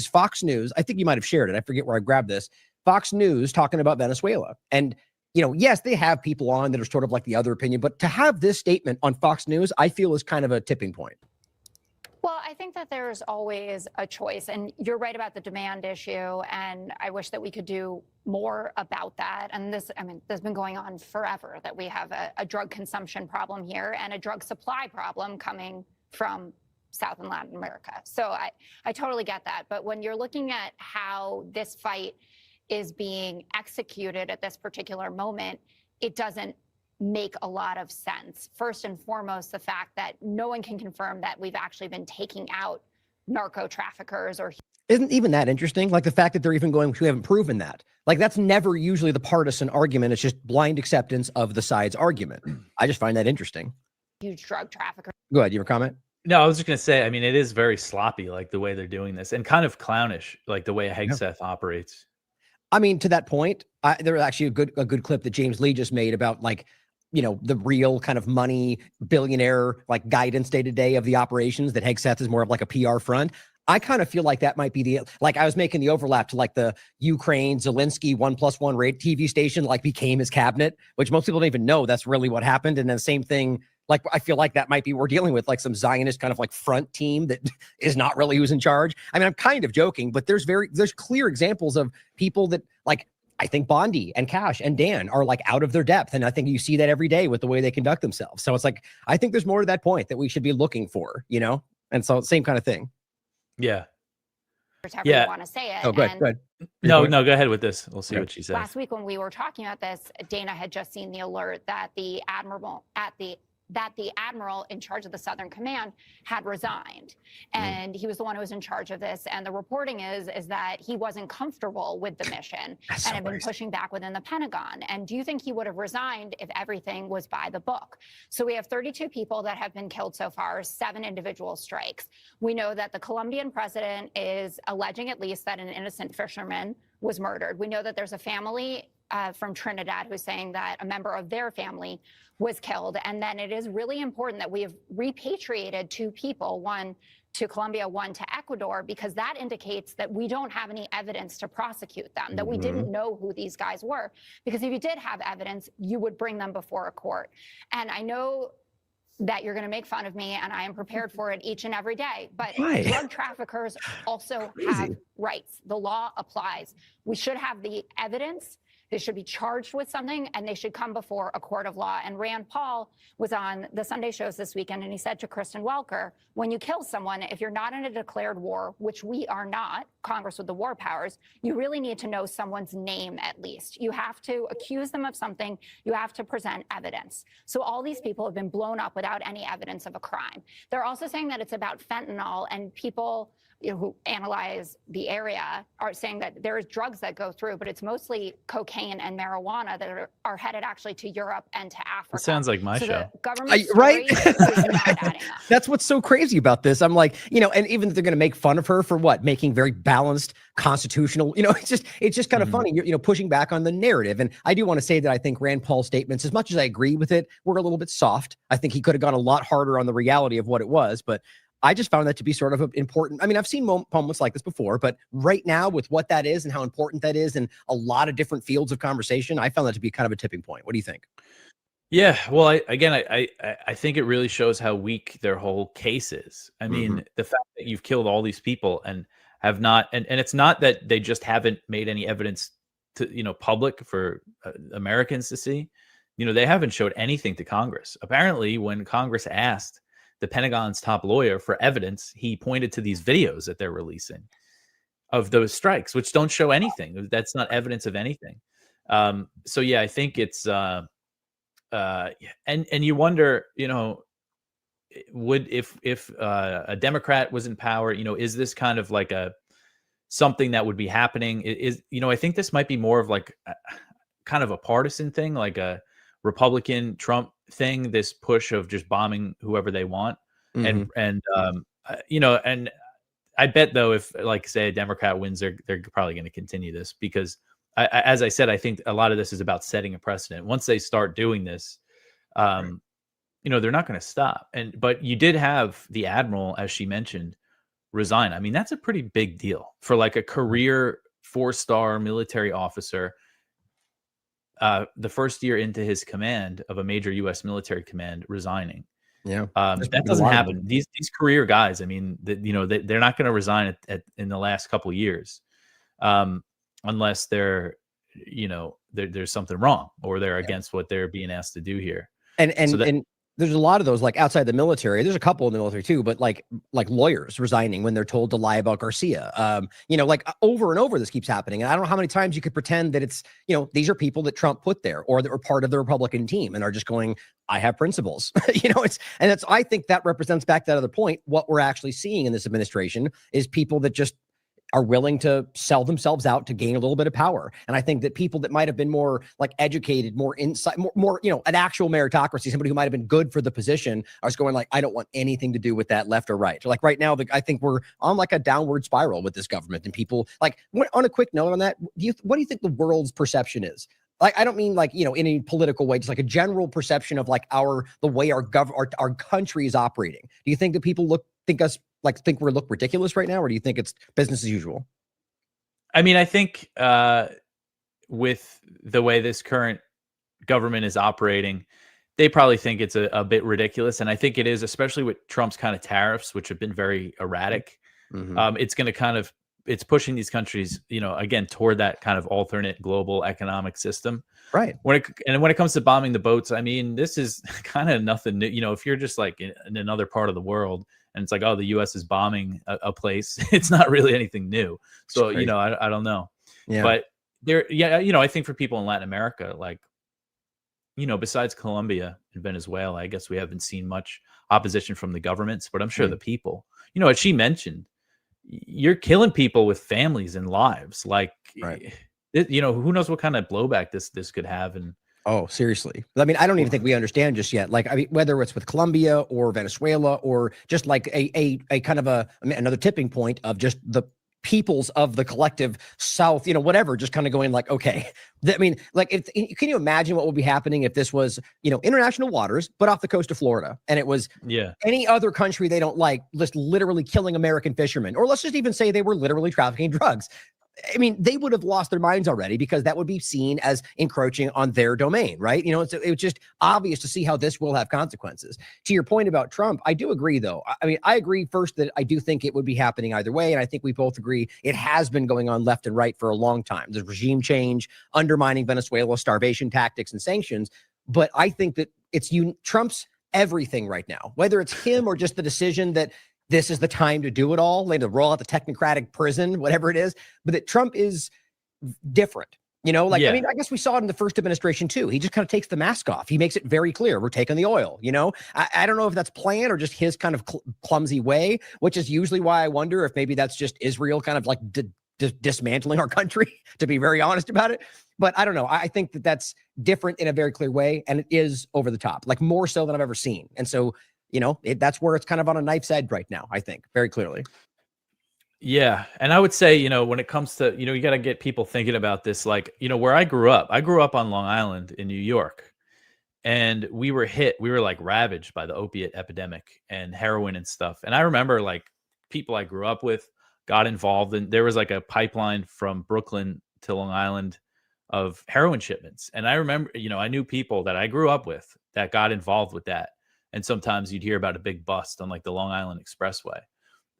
Fox News. I think you might have shared it. I forget where I grabbed this. Fox News talking about Venezuela. And, you know, yes, they have people on that are sort of like the other opinion, but to have this statement on Fox News, I feel is kind of a tipping point. Well, I think that there's always a choice, and you're right about the demand issue, and I wish that we could do more about that. And this, I mean, this has been going on forever, that we have a drug consumption problem here and a drug supply problem coming from South and Latin America. So I totally get that. But when you're looking at how this fight is being executed at this particular moment, it doesn't make a lot of sense. First and foremost, the fact that no one can confirm that we've actually been taking out narco traffickers. Or isn't even that interesting? Like the fact that they're even going, we haven't proven that. Like, that's never usually the partisan argument. It's just blind acceptance of the side's argument. I just find that interesting. Huge drug traffickers. Go ahead, your comment. No, I was just going to say, I mean, it is very sloppy, like the way they're doing this, and kind of clownish, like the way Hegseth operates. I mean, to that point, there was actually a good clip that James Lee just made about, like, you know, the real kind of money billionaire, like, guidance day to day of the operations, that Hegseth is more of like a PR front. I kind of feel like that might be the, like, I was making the overlap to like the Ukraine Zelensky 1+1 rate TV station, like, became his cabinet, which most people don't even know that's really what happened. And then the same thing, like, I feel like that might be, we're dealing with like some Zionist kind of like front team that is not really who's in charge. I mean, I'm kind of joking, but there's clear examples of people that, like, I think Bondi and Cash and Dan are like out of their depth. And I think you see that every day with the way they conduct themselves. So it's like, I think there's more to that point that we should be looking for, you know? And so same kind of thing. Yeah. However you want to say it. Oh, good. No, go ahead with this. We'll see what she says. Last week when we were talking about this, Dana had just seen the alert that the admiral in charge of the Southern Command had resigned. And he was the one who was in charge of this. And the reporting is that he wasn't comfortable with the mission and had been pushing back within the Pentagon. And do you think he would have resigned if everything was by the book? So we have 32 people that have been killed so far, 7 individual strikes. We know that the Colombian president is alleging at least that an innocent fisherman was murdered. We know that there's a family from Trinidad who's saying that a member of their family was killed. And then it is really important that we have repatriated 2 people, one to Colombia, one to Ecuador, because that indicates that we don't have any evidence to prosecute them, that we didn't know who these guys were. Because if you did have evidence, you would bring them before a court. And I know that you're going to make fun of me, and I am prepared for it each and every day. But drug traffickers also have rights. The law applies. We should have the evidence. They should be charged with something, and they should come before a court of law. And Rand Paul was on the Sunday shows this weekend, and he said to Kristen Welker, when you kill someone, if you're not in a declared war, which we are not, Congress with the war powers, you really need to know someone's name at least. You have to accuse them of something. You have to present evidence. So all these people have been blown up without any evidence of a crime. They're also saying that it's about fentanyl, and people who analyze the area are saying that there's drugs that go through, but it's mostly cocaine and marijuana that are headed actually to Europe and to Africa. It sounds like my show. The government story right? is not adding up. That's what's so crazy about this. I'm like, and even if they're going to make fun of her for what, making very balanced constitutional, it's just kind of funny. You're, pushing back on the narrative. And I do want to say that I think Rand Paul's statements, as much as I agree with it, were a little bit soft. I think he could have gone a lot harder on the reality of what it was, but I just found that to be sort of important. I mean, I've seen moments like this before, but right now with what that is and how important that is in a lot of different fields of conversation, I found that to be kind of a tipping point. What do you think? Yeah, well, I think it really shows how weak their whole case is. I mean, the fact that you've killed all these people and have not, and it's not that they just haven't made any evidence to, public for Americans to see. They haven't showed anything to Congress. Apparently, when Congress asked the Pentagon's top lawyer for evidence, he pointed to these videos that they're releasing of those strikes, which don't show anything. That's not evidence of anything. So yeah, I think it's and you wonder, would if a Democrat was in power, is this kind of like something that would be happening? I think this might be more of like kind of a partisan thing, like a Republican Trump thing, this push of just bombing whoever they want. And I bet though, if like say a Democrat wins, they're probably going to continue this because as I said, I think a lot of this is about setting a precedent. Once they start doing this, they're not going to stop. But you did have the admiral, as she mentioned, resign. I mean, that's a pretty big deal for like a career 4-star military officer. The first year into his command of a major U.S. military command resigning. Yeah, that doesn't happen. These career guys, I mean, they're not going to resign in the last couple of years, unless there's something wrong or they're against what they're being asked to do here. And there's a lot of those like outside the military. There's a couple in the military too, but like lawyers resigning when they're told to lie about Garcia. Like over and over, this keeps happening. And I don't know how many times you could pretend that it's, these are people that Trump put there or that were part of the Republican team and are just going, I have principles. I think that represents back to that other point. What we're actually seeing in this administration is people that just are willing to sell themselves out to gain a little bit of power. And I think that people that might have been more like educated, more insight, more, an actual meritocracy, somebody who might have been good for the position, are just going like, I don't want anything to do with that left or right. So like right now, I think we're on like a downward spiral with this government and people like on a quick note on that. What do you think the world's perception is? Like, I don't mean like, in any political way, just like a general perception of like the way our country is operating. Do you think that people think we look ridiculous right now, or do you think it's business as usual? I mean, I think with the way this current government is operating, they probably think it's a bit ridiculous. And I think it is, especially with Trump's kind of tariffs, which have been very erratic. It's going to it's pushing these countries, again, toward that kind of alternate global economic system. Right. When it comes to bombing the boats, I mean, this is kind of nothing new. If you're just like in another part of the world and it's like, oh, the U.S. is bombing a place, it's not really anything new. So, I don't know. Yeah. But I think for people in Latin America, like, besides Colombia and Venezuela, I guess we haven't seen much opposition from the governments, but I'm sure the people, as she mentioned, you're killing people with families and lives. Like, who knows what kind of blowback this could have. And oh, seriously. I mean, I don't even think we understand just yet. Like, I mean, whether it's with Colombia or Venezuela or just like a kind of another tipping point of just the peoples of the collective South, whatever, just kind of going like, okay, I mean, like, can you imagine what would be happening if this was, international waters, but off the coast of Florida, and it was any other country they don't like, just literally killing American fishermen, or let's just even say they were literally trafficking drugs. I mean, they would have lost their minds already because that would be seen as encroaching on their domain, right? It's just obvious to see how this will have consequences. To your point about Trump, I do agree, though. I mean, I agree first that I do think it would be happening either way. And I think we both agree it has been going on left and right for a long time. There's regime change, undermining Venezuela, starvation tactics and sanctions. But I think that Trump's everything right now, whether it's him or just the decision that this is the time to do it all, like to roll out the technocratic prison, whatever it is, but that Trump is different. You know, like, I Yeah. mean, I guess we saw it in the first administration too. He just kind of takes the mask off. He makes it very clear we're taking the oil, you know. I don't know if that's planned or just his kind of clumsy way, which is usually why I wonder if maybe that's just Israel kind of like dismantling our country, to be very honest about it. But I don't know. I think that that's different in a very clear way. And it is over the top, like more so than I've ever seen. And so, you know, that's where it's kind of on a knife's edge right now, I think, very clearly. Yeah. And I would say, you know, when it comes to, you know, you got to get people thinking about this, like, you know, where I grew up on Long Island in New York, and we were like ravaged by the opiate epidemic and heroin and stuff. And I remember like people I grew up with got involved, and there was like a pipeline from Brooklyn to Long Island of heroin shipments. And I remember, you know, I knew people that I grew up with that got involved with that. And sometimes you'd hear about a big bust on like the Long Island Expressway.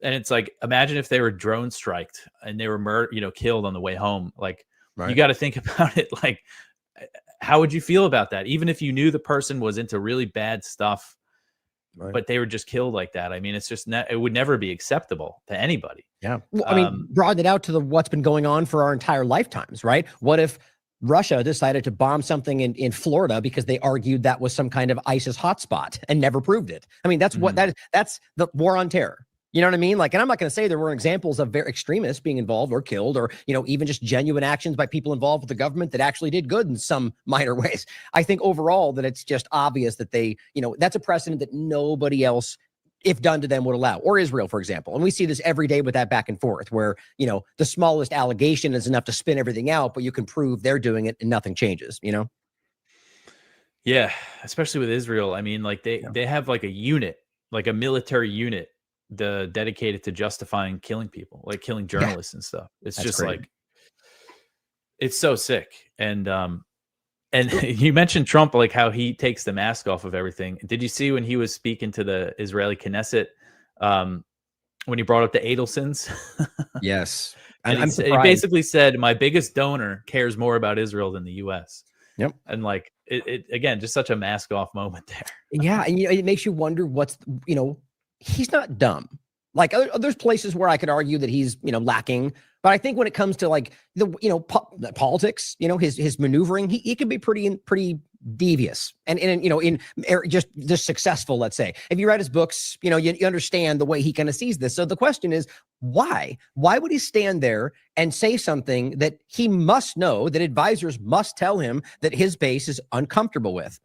And it's like, imagine if they were drone striked and they were killed on the way home. Like, Right. You got to think about it. Like, how would you feel about that? Even if you knew the person was into really bad stuff, Right. but they were just killed like that. I mean, it's just it would never be acceptable to anybody. Yeah. Well, I mean, broaden it out to what's been going on for our entire lifetimes, right? What if Russia decided to bomb something in Florida because they argued that was some kind of ISIS hotspot and never proved it? I mean, that's what that is. That's the war on terror. You know what I mean? Like, and I'm not going to say there weren't examples of very extremists being involved or killed, or, you know, even just genuine actions by people involved with the government that actually did good in some minor ways. I think overall that it's just obvious that they, you know, that's a precedent that nobody else, if done to them, would allow, or Israel, for example. And we see this every day with that back and forth where, you know, the smallest allegation is enough to spin everything out, but you can prove they're doing it and nothing changes, you know? Yeah. Especially with Israel. I mean, like they have like a unit, like a military unit, dedicated to justifying killing people, like killing journalists and stuff. It's That's just crazy. like, it's so sick. And you mentioned Trump, like how he takes the mask off of everything. Did you see when he was speaking to the Israeli Knesset, when he brought up the Adelsons? Yes. And I'm he surprised. basically said, my biggest donor cares more about Israel than the US. Yep. And like, it again, just such a mask off moment there. Yeah. And, you know, it makes you wonder what's, you know, he's not dumb. Like, there's places where I could argue that he's, you know, lacking. But I think when it comes to like the, you know, politics, you know, his maneuvering, he can be pretty devious and you know, just successful, let's say. If you read his books, you know, you understand the way he kind of sees this. So the question is, why would he stand there and say something that he must know, that advisors must tell him that his base is uncomfortable with?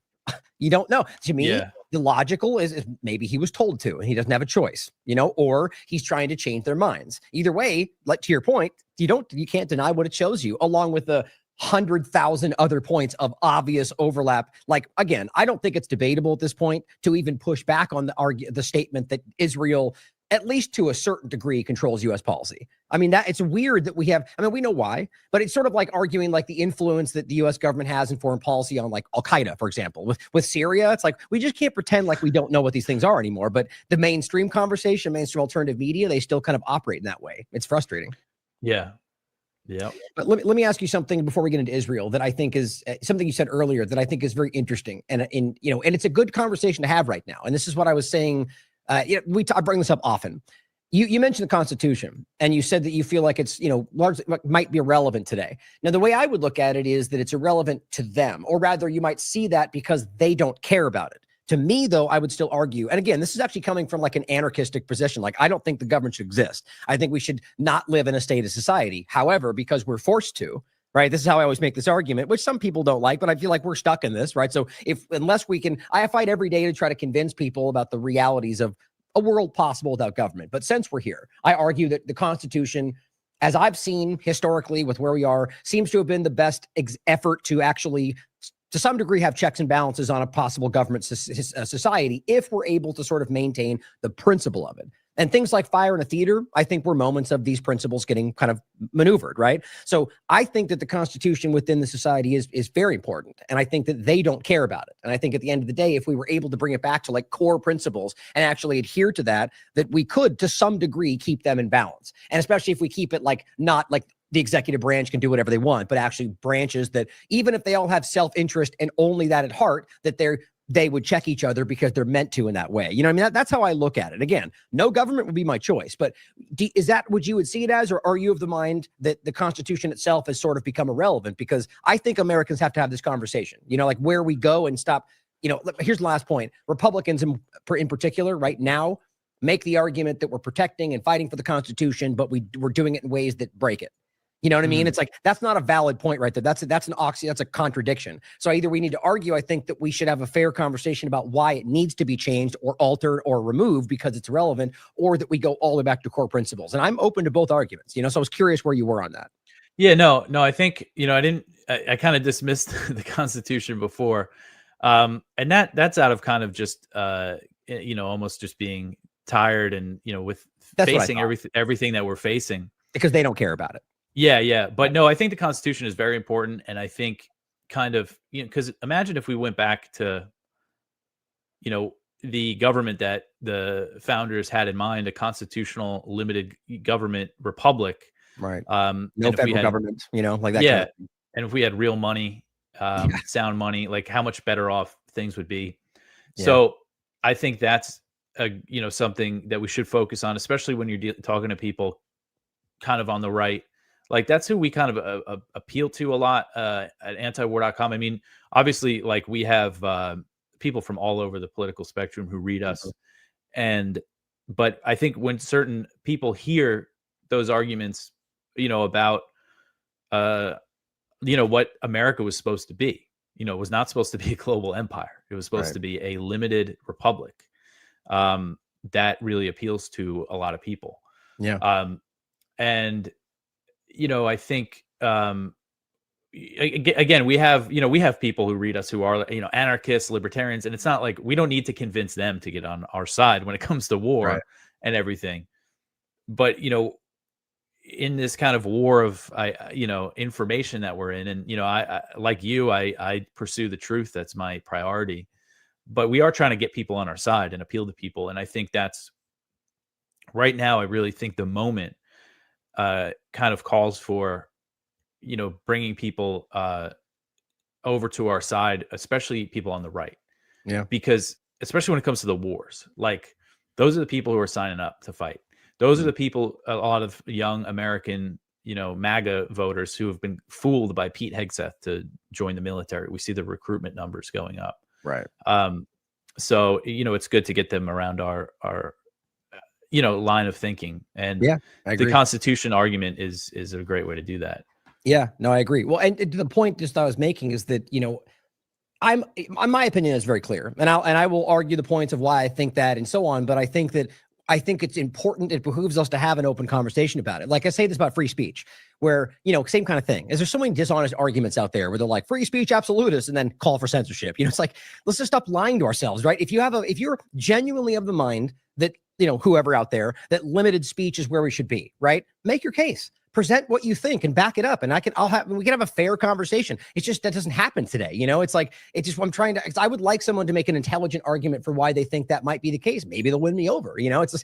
You don't know. To me, the logical is maybe he was told to and he doesn't have a choice, you know, or he's trying to change their minds. Either way, like to your point, you can't deny what it shows you, along with the 100,000 other points of obvious overlap. Like, again, I don't think it's debatable at this point to even push back on the statement that Israel, at least to a certain degree, controls U.S. policy. I mean, that it's weird that we have, I mean, we know why, but it's sort of like arguing like the influence that the U.S. government has in foreign policy on like Al-Qaeda, for example, with Syria. It's like, we just can't pretend like we don't know what these things are anymore. But the mainstream conversation, mainstream alternative media, they still kind of operate in that way. It's frustrating. Yeah. Yeah. But let me ask you something before we get into Israel that I think is something you said earlier that I think is very interesting. And you know, and it's a good conversation to have right now. And this is what I was saying. You know, I bring this up often. You mentioned the Constitution, and you said that you feel like it's, you know, largely might be irrelevant today. Now, the way I would look at it is that it's irrelevant to them, or rather, you might see that because they don't care about it. To me, though, I would still argue, and again, this is actually coming from like an anarchistic position. Like, I don't think the government should exist. I think we should not live in a state of society. However, because we're forced to, right? This is how I always make this argument, which some people don't like, but I feel like we're stuck in this, right? So unless we can, I fight every day to try to convince people about the realities of a world possible without government. But since we're here, I argue that the Constitution, as I've seen historically with where we are, seems to have been the best effort to actually, to some degree, have checks and balances on a possible government society if we're able to sort of maintain the principle of it. And things like fire in a theater, I think, were moments of these principles getting kind of maneuvered, right? So I think that the Constitution within the society is very important. And I think that they don't care about it. And I think at the end of the day, if we were able to bring it back to like core principles and actually adhere to that we could, to some degree, keep them in balance. And especially if we keep it like not like the executive branch can do whatever they want, but actually branches that, even if they all have self-interest and only that at heart, that they would check each other because they're meant to in that way. You know what I mean? That's how I look at it. Again, no government would be my choice, but is that what you would see it as, or are you of the mind that the Constitution itself has sort of become irrelevant? Because I think Americans have to have this conversation, you know, like where we go and stop. You know, here's the last point. Republicans in particular right now make the argument that we're protecting and fighting for the Constitution, but we're doing it in ways that break it. You know what I mean? It's like, that's not a valid point right there. That's a contradiction. So either we need to argue, I think, that we should have a fair conversation about why it needs to be changed or altered or removed because it's irrelevant, or that we go all the way back to core principles. And I'm open to both arguments, you know, so I was curious where you were on that. Yeah, no, I think, you know, I kind of dismissed the Constitution before. And that's out of kind of just, you know, almost just being tired and, you know, with facing everything that we're facing. Because they don't care about it. Yeah. But no, I think the Constitution is very important. And I think kind of, you know, because imagine if we went back to, you know, the government that the founders had in mind, a constitutional limited government republic. Right. No federal government, you know, like that. Yeah. Kind of thing. And if we had real money, sound money, like how much better off things would be. Yeah. So I think that's, you know, something that we should focus on, especially when you're talking to people kind of on the right. Like that's who we kind of appeal to a lot at antiwar.com. I mean, obviously, like we have people from all over the political spectrum who read us. But I think when certain people hear those arguments, you know, about, you know, what America was supposed to be, you know, it was not supposed to be a global empire. It was supposed to be a limited republic. That really appeals to a lot of people. Yeah. And, you know, I think, again, we have people who read us who are, you know, anarchists, libertarians, and it's not like we don't need to convince them to get on our side when it comes to war and everything. But, you know, in this kind of war of, you know, information that we're in, and, you know, I like you, I pursue the truth. That's my priority. But we are trying to get people on our side and appeal to people. And I think that's right now, I really think the moment kind of calls for, you know, bringing people over to our side, especially people on the right. Yeah. Because especially when it comes to the wars, like those are the people who are signing up to fight. Those are the people, a lot of young American, you know, MAGA voters who have been fooled by Pete Hegseth to join the military. We see the recruitment numbers going up. Right. So, you know, it's good to get them around our you know, line of thinking. And yeah, I agree. The Constitution argument is a great way to do that. Yeah, no, I agree. Well, and the point just I was making is that, you know, my opinion is very clear, and I will argue the points of why I think that and so on. But I think it's important. It behooves us to have an open conversation about it. Like I say this about free speech, where, you know, same kind of thing. Is there so many dishonest arguments out there where they're like free speech absolutist and then call for censorship? You know, it's like, let's just stop lying to ourselves, right? If you're genuinely of the mind that, you know, whoever out there, that limited speech is where we should be, right? Make your case. Present what you think and back it up. And we can have a fair conversation. It's just, that doesn't happen today. You know, it's like, I would like someone to make an intelligent argument for why they think that might be the case. Maybe they'll win me over. You know, it's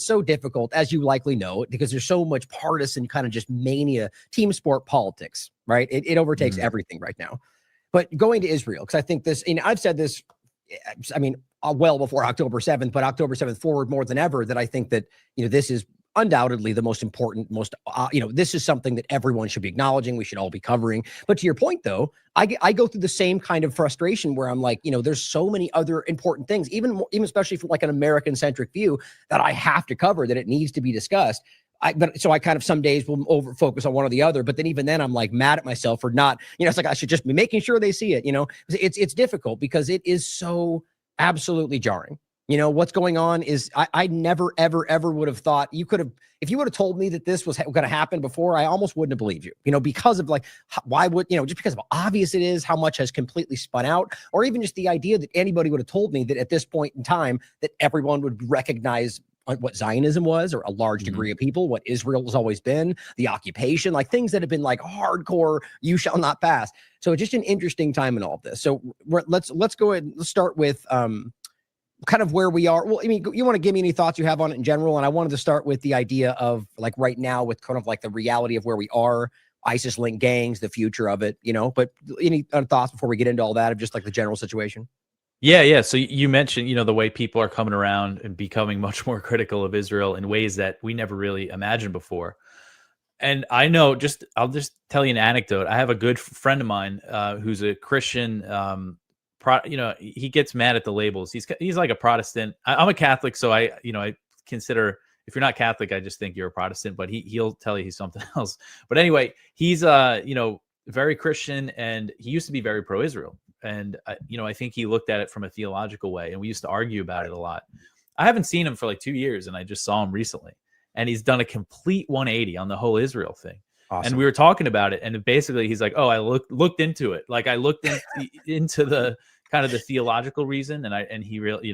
so difficult, as you likely know, because there's so much partisan kind of just mania, team sport politics, right? It overtakes everything right now. But going to Israel, because I think this, and I've said this, I mean, well before October 7th, but October 7th forward more than ever, that I think that, you know, this is undoubtedly the most important, you know, this is something that everyone should be acknowledging. We should all be covering. But to your point, though, I go through the same kind of frustration where I'm like, you know, there's so many other important things, even especially from like an American centric view, that I have to cover, that it needs to be discussed. So I kind of some days will over focus on one or the other, but then even then I'm like mad at myself for not, you know, it's like I should just be making sure they see it. You know, it's difficult because it is so absolutely jarring. You know, what's going on is I never, ever would have thought if you would have told me that this was going to happen before, I almost wouldn't have believed you, you know, because of like, why would, you know, just because of how obvious it is, how much has completely spun out, or even just the idea that anybody would have told me that at this point in time, that everyone would recognize what Zionism was, or a large degree of people, what Israel has always been, the occupation, like things that have been like hardcore, you shall not pass. So it's just an interesting time in all of this. So let's go ahead and let's start with, kind of where we are. Well, I mean, you want to give me any thoughts you have on it in general? And I wanted to start with the idea of like right now with kind of like the reality of where we are, ISIS-linked gangs, the future of it, you know, but any thoughts before we get into all that of just like the general situation? Yeah. So you mentioned, the way people are coming around and becoming much more critical of Israel in ways that we never really imagined before. And I know, I'll just tell you an anecdote. I have a good friend of mine who's a Christian. He gets mad at the labels. He's like a Protestant. I'm a Catholic, so I consider, if you're not Catholic, I just think you're a Protestant. But he'll tell you he's something else. But anyway, he's very Christian, and he used to be very pro-Israel. And I think he looked at it from a theological way, and we used to argue about it a lot. I haven't seen him for like 2 years, and I just saw him recently. And he's done a complete 180 on the whole Israel thing. Awesome. And we were talking about it, and basically he's like, "Oh, I looked into it. Like I looked into the kind of the theological reason, and he really,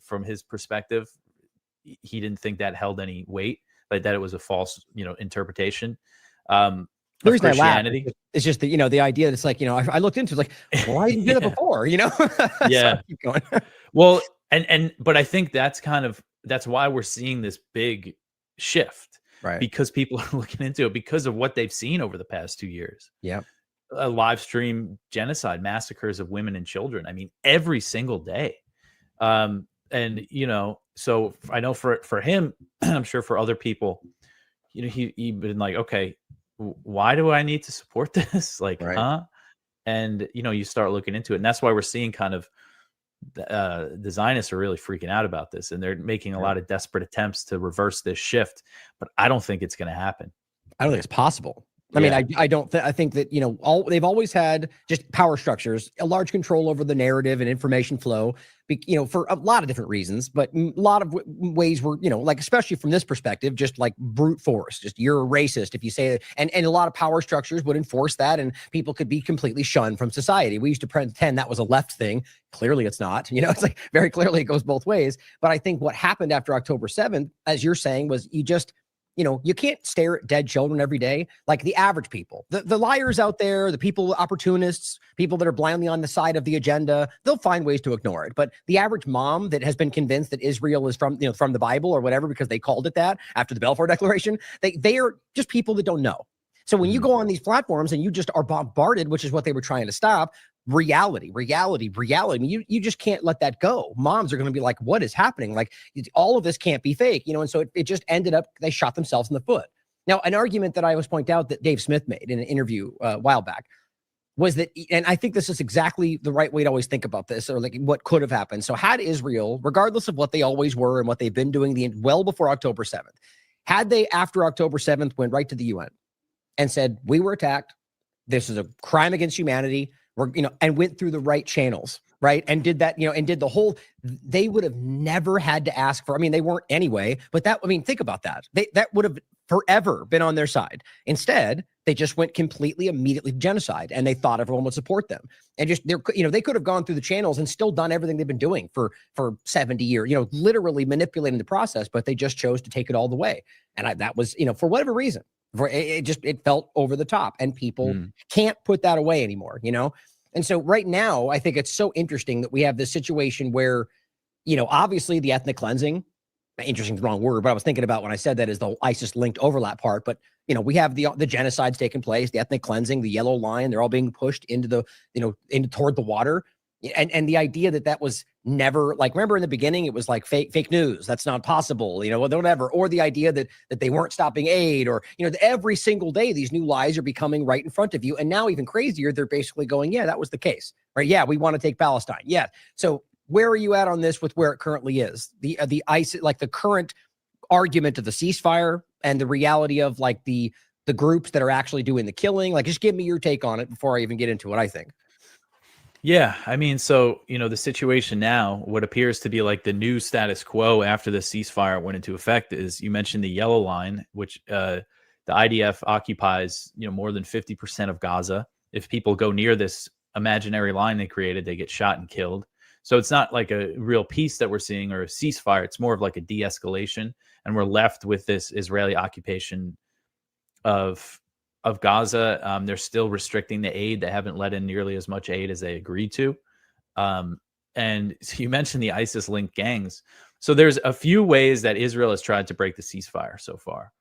from his perspective, he didn't think that held any weight, like that it was a false, interpretation." The reason I laugh is just the the idea that's like, I looked into it, like, well, I didn't do that before, Yeah. So keep going. Well, but I think that's why we're seeing this big shift, right? Because people are looking into it because of what they've seen over the past 2 years. Yeah. A live stream genocide, massacres of women and children. I mean, every single day. So I know for him, I'm sure for other people, he been like, okay, why do I need to support this? Like, right. huh? And, you start looking into it. And that's why we're seeing kind of the Zionists are really freaking out about this, and they're making a lot of desperate attempts to reverse this shift, but I don't think it's going to happen. I don't think it's possible. I mean, I think that, they've always had just power structures, a large control over the narrative and information flow, for a lot of different reasons, but a lot of ways were, like, especially from this perspective, just like brute force, just you're a racist if you say it. And a lot of power structures would enforce that, and people could be completely shunned from society. We used to pretend that was a left thing. Clearly it's not, it's like very clearly it goes both ways. But I think what happened after October 7th, as you're saying, was you can't stare at dead children every day. Like the average people, the liars out there, the people, opportunists, people that are blindly on the side of the agenda, they'll find ways to ignore it. But the average mom that has been convinced that Israel is from the Bible or whatever, because they called it that after the Balfour Declaration, they are just people that don't know. So when you go on these platforms and you just are bombarded, which is what they were trying to stop, reality. I mean, you just can't let that go. Moms are going to be like, what is happening? Like, all of this can't be fake, and so it just ended up, they shot themselves in the foot. Now, an argument that I always point out that Dave Smith made in an interview a while back was that, and I think this is exactly the right way to always think about this, or like what could have happened. So had Israel, regardless of what they always were and what they've been doing well before October 7th, had they, after October 7th, went right to the UN and said, we were attacked, this is a crime against humanity, and went through the right channels, right? And did that, and did the whole, they would have never had to ask for, they weren't anyway, but think about that. That would have forever been on their side. Instead, they just went immediately to genocide, and they thought everyone would support them. And just, they could have gone through the channels and still done everything they've been doing for 70 years, literally manipulating the process, but they just chose to take it all the way. And that was, for whatever reason, it felt over the top, and people can't put that away anymore, And so right now, I think it's so interesting that we have this situation where, obviously the ethnic cleansing, interesting is the wrong word, but I was thinking about when I said that is the ISIS linked overlap part. But, we have the genocides taking place, the ethnic cleansing, the yellow line, they're all being pushed into toward the water. And the idea that was never, like, remember in the beginning, it was like fake news. That's not possible, whatever. Or the idea that they weren't stopping aid, or, every single day, these new lies are becoming right in front of you. And now even crazier, they're basically going, yeah, that was the case, right? Yeah, we want to take Palestine. Yeah. So where are you at on this with where it currently is? The ISIS, like the current argument of the ceasefire and the reality of like the groups that are actually doing the killing. Like, just give me your take on it before I even get into what I think. Yeah, so, the situation now, what appears to be like the new status quo after the ceasefire went into effect is, you mentioned the yellow line, which the IDF occupies, more than 50% of Gaza. If people go near this imaginary line they created, they get shot and killed. So it's not like a real peace that we're seeing or a ceasefire. It's more of like a de-escalation. And we're left with this Israeli occupation of Gaza. They're still restricting the aid. They haven't let in nearly as much aid as they agreed to. And so you mentioned the ISIS-linked gangs. So there's a few ways that Israel has tried to break the ceasefire so far.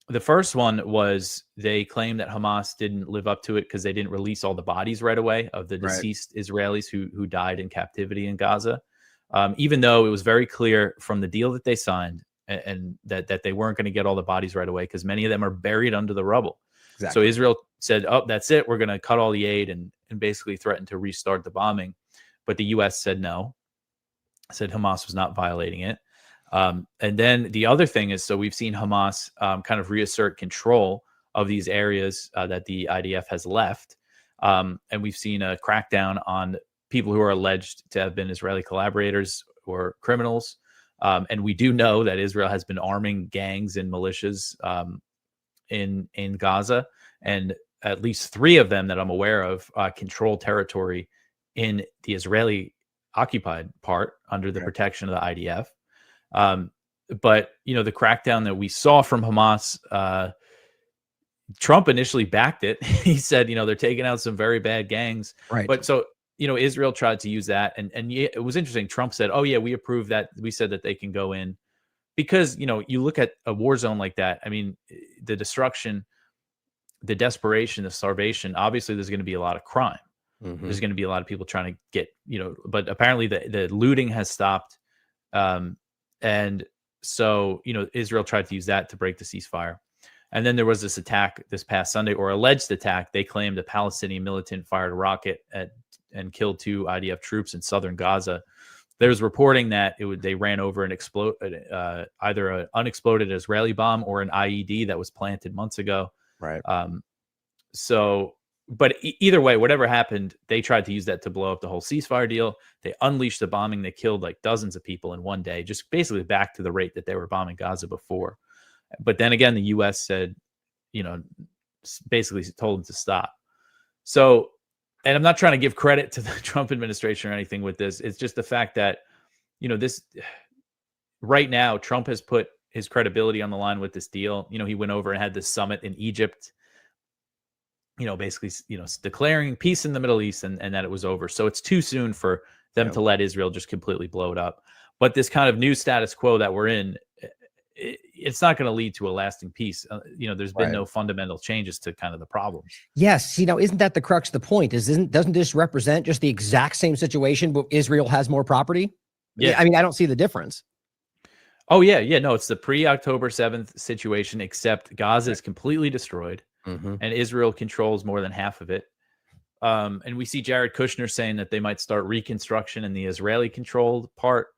The first one was they claimed that Hamas didn't live up to it because they didn't release all the bodies right away of the deceased Israelis who died in captivity in Gaza, even though it was very clear from the deal that they signed and that they weren't going to get all the bodies right away because many of them are buried under the rubble. Exactly. So Israel said, "Oh, that's it. We're going to cut all the aid," and basically threatened to restart the bombing. But the U.S. said no, said Hamas was not violating it. And then the other thing is, so we've seen Hamas kind of reassert control of these areas that the IDF has left. And we've seen a crackdown on people who are alleged to have been Israeli collaborators or criminals. And we do know that Israel has been arming gangs and militias in Gaza. And at least 3 of them that I'm aware of control territory in the Israeli occupied part under the protection of the IDF. But, you know, the crackdown that we saw from Hamas, Trump initially backed it. He said, you know, they're taking out some very bad gangs. Right. But so, you know, Israel tried to use that. And it was interesting. Trump said, oh, yeah, we approve that. We said that they can go in because, you know, you look at a war zone like that. I mean, the destruction, the desperation, the starvation, obviously there's going to be a lot of crime. Mm-hmm. There's going to be a lot of people trying to get, you know, but apparently the looting has stopped. And so, you know, Israel tried to use that to break the ceasefire. And then there was this attack this past Sunday, or alleged attack. They claimed a Palestinian militant fired a rocket and killed 2 IDF troops in southern Gaza. There's reporting that they ran over an either an unexploded Israeli bomb or an IED that was planted months ago. Right. But either way, whatever happened, they tried to use that to blow up the whole ceasefire deal. They unleashed the bombing. They killed like dozens of people in one day, just basically back to the rate that they were bombing Gaza before. But then again, the U.S. said, you know, basically told them to stop. So, and I'm not trying to give credit to the Trump administration or anything with this. It's just the fact that, you know, this right now, Trump has put his credibility on the line with this deal. You know, he went over and had this summit in Egypt, you know, basically, you know, declaring peace in the Middle East and that it was over. So it's too soon for them to let Israel just completely blow it up. But this kind of new status quo that we're in, it's not going to lead to a lasting peace. You know, there's been no fundamental changes to kind of the problems. Yes. You know, isn't that the crux of the point? Doesn't this represent just the exact same situation, but Israel has more property? Yeah. I mean, I don't see the difference. Oh, yeah. Yeah. No, it's the pre-October 7th situation, except Gaza is completely destroyed. Mm-hmm. And Israel controls more than half of it. And we see Jared Kushner saying that they might start reconstruction in the Israeli-controlled part.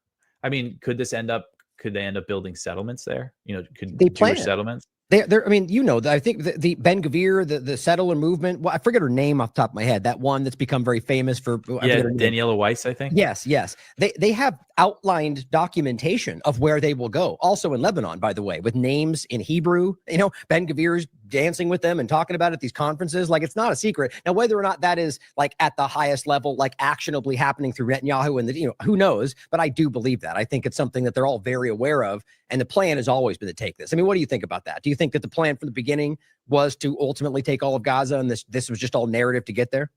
I mean, could they end up building settlements there? You know, could they Jewish settlements? I mean, you know, I think the Ben Gvir, the settler movement. Well, I forget her name off the top of my head. That one that's become very famous for. Daniela Weiss, I think. Yes. They have outlined documentation of where they will go. Also in Lebanon, by the way, with names in Hebrew. You know, Ben Gvir's dancing with them and talking about it at these conferences. Like, it's not a secret. Now, whether or not that is like at the highest level, like actionably happening through Netanyahu and you know, who knows? But I do believe that. I think it's something that they're all very aware of. And the plan has always been to take this. I mean, what do you think about that? Do you think that the plan from the beginning was to ultimately take all of Gaza and this was just all narrative to get there?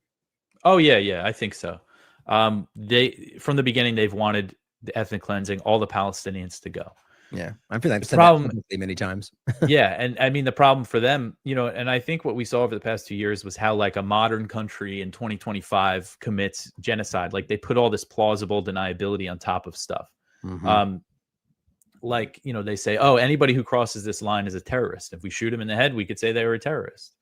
Oh, yeah, I think so. From the beginning, they've wanted the ethnic cleansing, all the Palestinians to go. Yeah, I feel like I've said that many times. Yeah, and I mean, the problem for them, you know, and I think what we saw over the past 2 years was how like a modern country in 2025 commits genocide. Like, they put all this plausible deniability on top of stuff. Mm-hmm. Like, you know, they say, oh, anybody who crosses this line is a terrorist. If we shoot him in the head, we could say they were a terrorist.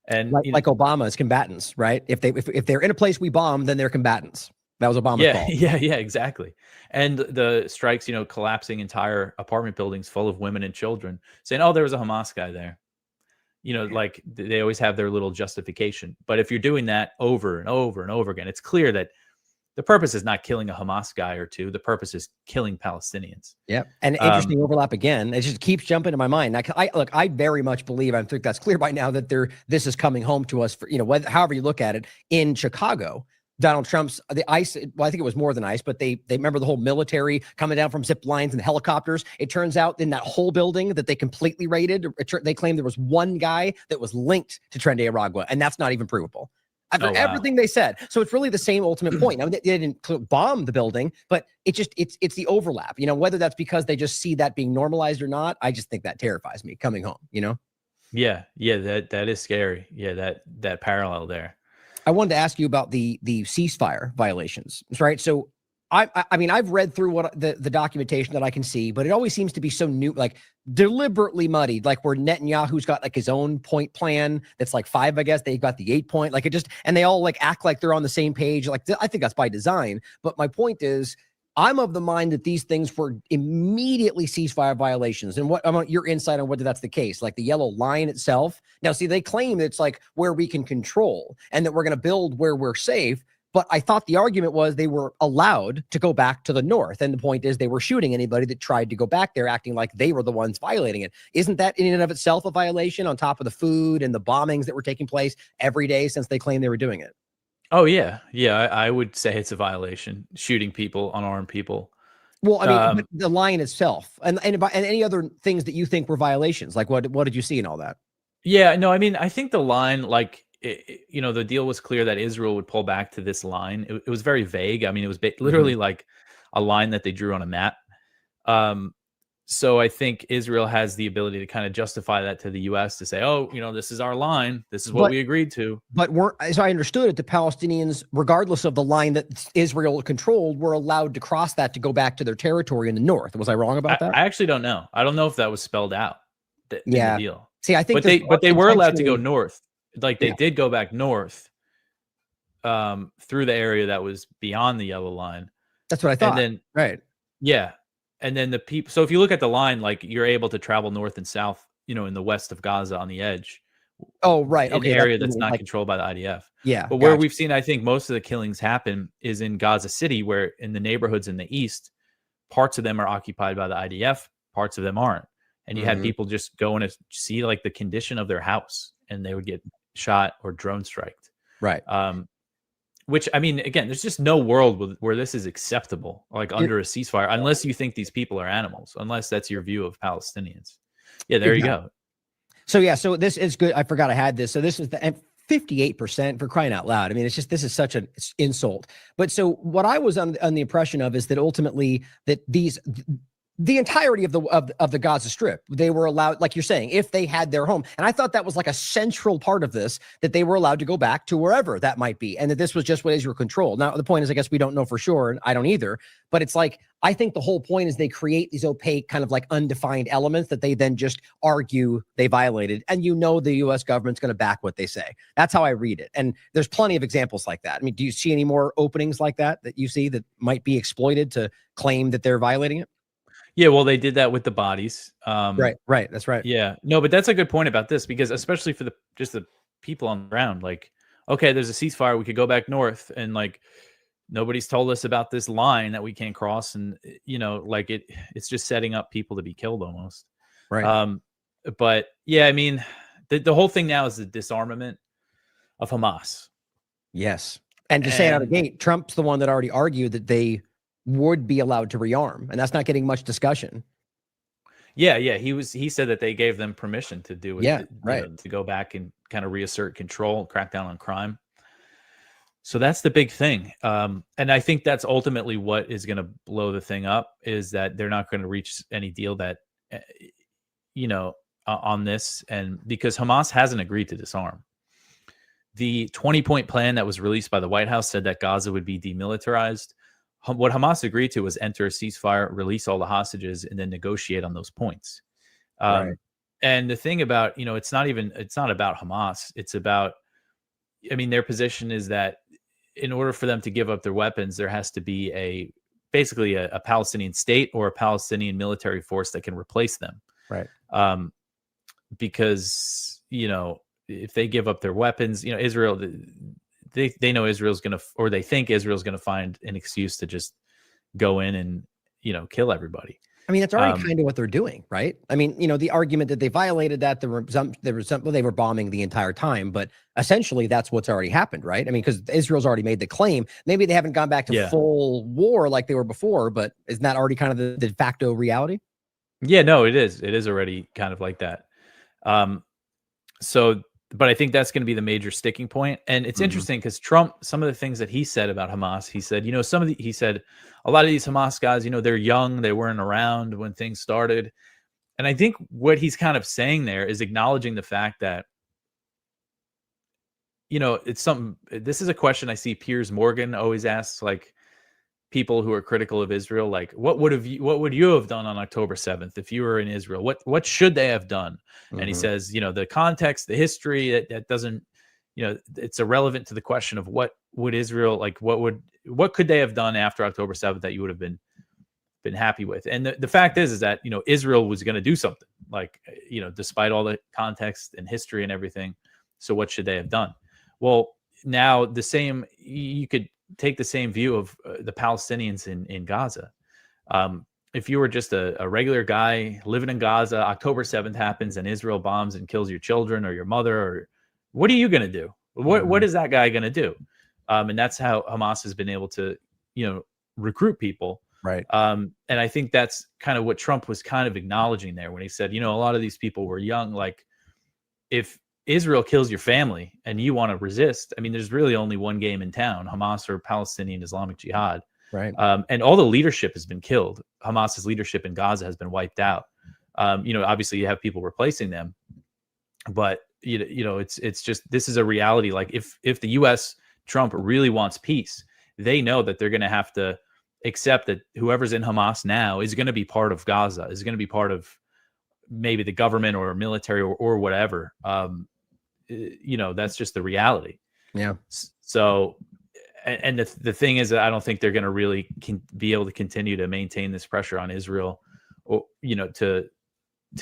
And like Obama's combatants, right? If they're in a place we bomb, then they're combatants. That was Obama's fault. Yeah, exactly. And the strikes, you know, collapsing entire apartment buildings full of women and children, saying, oh, there was a Hamas guy there. You know, like they always have their little justification. But if you're doing that over and over and over again, it's clear that the purpose is not killing a Hamas guy or two. The purpose is killing Palestinians. Yeah. And interesting overlap again. It just keeps jumping to my mind. I very much believe, I think that's clear by now, that this is coming home to us for, you know, however you look at it. In Chicago, Donald Trump's, the ICE, well, I think it was more than ICE, but they remember the whole military coming down from zip lines and helicopters. It turns out in that whole building that they completely raided, they claimed there was one guy that was linked to Tren de Aragua, and that's not even provable. After everything they said. So it's really the same ultimate point. I mean, they didn't bomb the building, but it's the overlap, you know, whether that's because they just see that being normalized or not. I just think that terrifies me coming home, you know? Yeah, yeah, that is scary. Yeah, that parallel there. I wanted to ask you about the ceasefire violations, right? So I mean, I've read through what the documentation that I can see, but it always seems to be so new, like deliberately muddied, like where Netanyahu's got like his own point plan that's like 5, I guess. They got the 8 point, like it just, and they all like act like they're on the same page. Like I think that's by design. But my point is, I'm of the mind that these things were immediately ceasefire violations. And what I want your insight on whether that's the case, like the yellow line itself. Now, see, they claim it's like where we can control and that we're going to build where we're safe. But I thought the argument was they were allowed to go back to the north. And the point is they were shooting anybody that tried to go back there, acting like they were the ones violating it. Isn't that in and of itself a violation on top of the food and the bombings that were taking place every day since they claimed they were doing it? Oh yeah, yeah. I would say it's a violation, shooting people, unarmed people. Well, I mean, but the line itself, and any other things that you think were violations, like what did you see in all that? Yeah, no, I mean, I think the line, like, the deal was clear that Israel would pull back to this line. It was very vague. I mean, it was literally like a line that they drew on a map. So I think Israel has the ability to kind of justify that to the U.S. to say, oh, this is our line. This is what we agreed to. But as I understood it, the Palestinians, regardless of the line that Israel controlled, were allowed to cross that to go back to their territory in the north. Was I wrong about that? I actually don't know. I don't know if that was spelled out in the deal. See, I think but they were allowed to go north. Like they did go back north through the area that was beyond the yellow line. That's what I thought. And then, right. Yeah. And then the people, so if you look at the line, like you're able to travel north and south, in the west of Gaza on the edge. Oh, right. Okay. An area that's not controlled by the IDF. Yeah. But where we've seen, I think most of the killings happen is in Gaza City, where in the neighborhoods in the east, parts of them are occupied by the IDF, parts of them aren't. And you had people just going to see like the condition of their house and they would get shot or drone striked. Right. Which, I mean, again, there's just no world where this is acceptable, like under a ceasefire, unless you think these people are animals, unless that's your view of Palestinians. Yeah, there you go. So, yeah, so this is good. I forgot I had this. So this is the 58% for crying out loud. I mean, this is such an insult. But so what I was on the impression of is that ultimately that the entirety of the Gaza Strip, they were allowed, like you're saying, if they had their home. And I thought that was like a central part of this, that they were allowed to go back to wherever that might be. And that this was just what Israel controlled. Now, the point is, I guess we don't know for sure, and I don't either. But it's like, I think the whole point is they create these opaque kind of like undefined elements that they then just argue they violated. And the U.S. government's going to back what they say. That's how I read it. And there's plenty of examples like that. I mean, do you see any more openings like that you see that might be exploited to claim that they're violating it? Yeah, well, they did that with the bodies. Right. That's right. Yeah, no, but that's a good point about this, because especially for the people on the ground, like, okay, there's a ceasefire, we could go back north, and like nobody's told us about this line that we can't cross, and like it's just setting up people to be killed almost. Right. But yeah, I mean, the whole thing now is the disarmament of Hamas. Yes, and to say it out of the gate, Trump's the one that already argued that they would be allowed to rearm, and that's not getting much discussion. Yeah, he said that they gave them permission to do it. Yeah, right. To go back and kind of reassert control, crack down on crime. So that's the big thing, and I think that's ultimately what is going to blow the thing up, is that they're not going to reach any deal that on this, and because Hamas hasn't agreed to disarm. The 20-point plan that was released by the White House said that Gaza would be demilitarized. What Hamas agreed to was enter a ceasefire, release all the hostages, and then negotiate on those points. Right. And the thing about, it's not about Hamas. It's about, I mean, their position is that in order for them to give up their weapons, there has to be basically a Palestinian state or a Palestinian military force that can replace them. Right. Because, if they give up their weapons, Israel, they know Israel's going to, or they think Israel's going to find an excuse to just go in and, kill everybody. I mean, that's already kind of what they're doing, right? I mean, the argument that they violated that, they were bombing the entire time, but essentially that's what's already happened, right? I mean, because Israel's already made the claim. Maybe they haven't gone back to full war like they were before, but isn't that already kind of the de facto reality? Yeah, no, it is. It is already kind of like that. But I think that's going to be the major sticking point. And it's interesting because Trump, some of the things that he said about Hamas, he said, he said, a lot of these Hamas guys, they're young, they weren't around when things started. And I think what he's kind of saying there is acknowledging the fact that, it's something. This is a question I see Piers Morgan always asks, like, people who are critical of Israel, like, what would you have done on October 7th if you were in Israel? What should they have done? And he says, the context, the history, that doesn't, it's irrelevant to the question of what would Israel, like, what could they have done after October 7th that you would have been happy with? And the fact is that, Israel was going to do something, like, despite all the context and history and everything. So what should they have done? Well, now you could take the same view of the Palestinians in Gaza. If you were just a regular guy living in Gaza, October 7th happens and Israel bombs and kills your children or your mother, or what are you going to do? What is that guy going to do? And that's how Hamas has been able to, recruit people. Right. And I think that's kind of what Trump was kind of acknowledging there when he said, a lot of these people were young. Like, if Israel kills your family and you want to resist, I mean, there's really only one game in town, Hamas or Palestinian Islamic Jihad. Right. And all the leadership has been killed. Hamas's leadership in Gaza has been wiped out. Obviously you have people replacing them, but it's just, this is a reality. Like, if the US, Trump really wants peace, they know that they're going to have to accept that whoever's in Hamas now is going to be part of Gaza, is going to be part of maybe the government or military or whatever. That's just the reality. Yeah. So, and the thing is that I don't think they're going to really be able to continue to maintain this pressure on Israel, or, to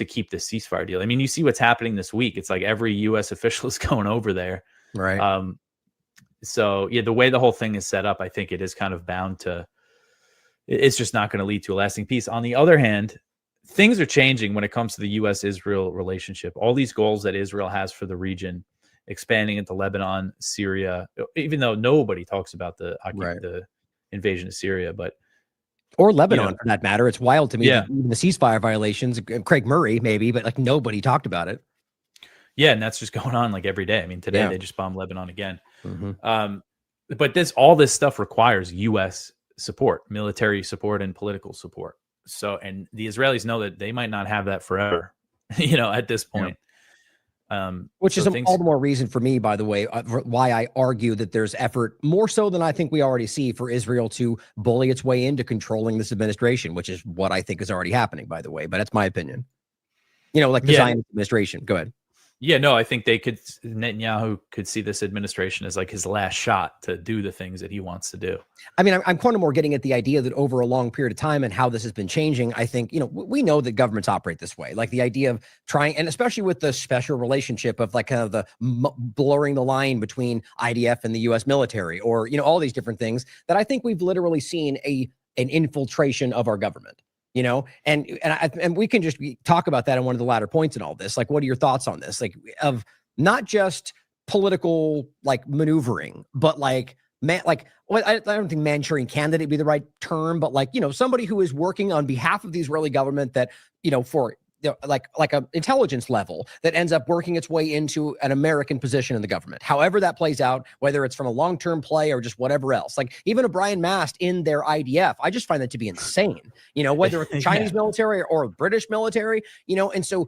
keep this ceasefire deal. I mean, you see what's happening this week. It's like every U.S. official is going over there. Right. So yeah, the way the whole thing is set up, I think it is kind of bound to, it's just not going to lead to a lasting peace. On the other hand, things are changing when it comes to the U.S.-Israel relationship. All these goals that Israel has for the region, expanding into Lebanon, Syria, even though nobody talks about the invasion of Syria, or Lebanon for that matter. It's wild to me that even the ceasefire violations, Craig Murray maybe, but like nobody talked about it. Yeah, and that's just going on like every day. I mean, today they just bombed Lebanon again. But all this stuff requires U.S. support, military support, and political support. So, and the Israelis know that they might not have that forever, at this point. Which is all the more reason for me, by the way, why I argue that there's effort, more so than I think we already see, for Israel to bully its way into controlling this administration, which is what I think is already happening, by the way. But that's my opinion. Like the Zionist administration. Go ahead. Yeah, no, I think Netanyahu could see this administration as like his last shot to do the things that he wants to do. I mean, I'm kind of more getting at the idea that over a long period of time and how this has been changing, I think, we know that governments operate this way. Like the idea of trying, and especially with the special relationship of like kind of the blurring the line between IDF and the U.S. military, or, all these different things that I think we've literally seen an infiltration of our government. And we can just talk about that in one of the latter points in all this. Like, what are your thoughts on this? Like, of not just political like maneuvering, but like I don't think Manchurian candidate would be the right term, but like, somebody who is working on behalf of the Israeli government that, for like a intelligence level that ends up working its way into an American position in the government. However that plays out, whether it's from a long-term play or just whatever else, like even a Brian Mast in their IDF, I just find that to be insane, whether it's the Chinese military or British military, and so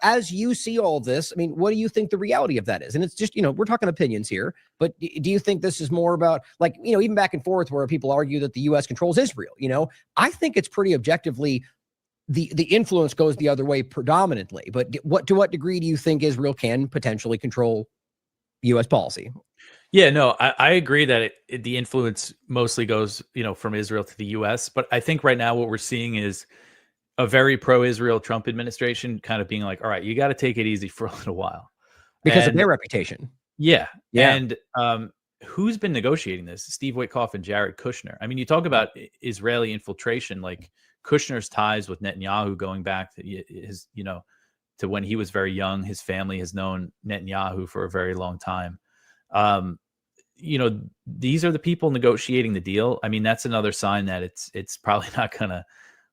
as you see all this, I mean, what do you think the reality of that is? And it's just, we're talking opinions here, but do you think this is more about like, even back and forth where people argue that the U.S. controls Israel, I think it's pretty objectively the influence goes the other way predominantly, but to what degree do you think Israel can potentially control U.S. policy? Yeah, no, I agree that the influence mostly goes, from Israel to the U.S. But I think right now what we're seeing is a very pro-Israel Trump administration kind of being like, all right, you got to take it easy for a little while because of their reputation. Yeah. And who's been negotiating this? Steve Witkoff and Jared Kushner. I mean, you talk about Israeli infiltration, like Kushner's ties with Netanyahu going back to his, to when he was very young. His family has known Netanyahu for a very long time. These are the people negotiating the deal. I mean, that's another sign that it's probably not going to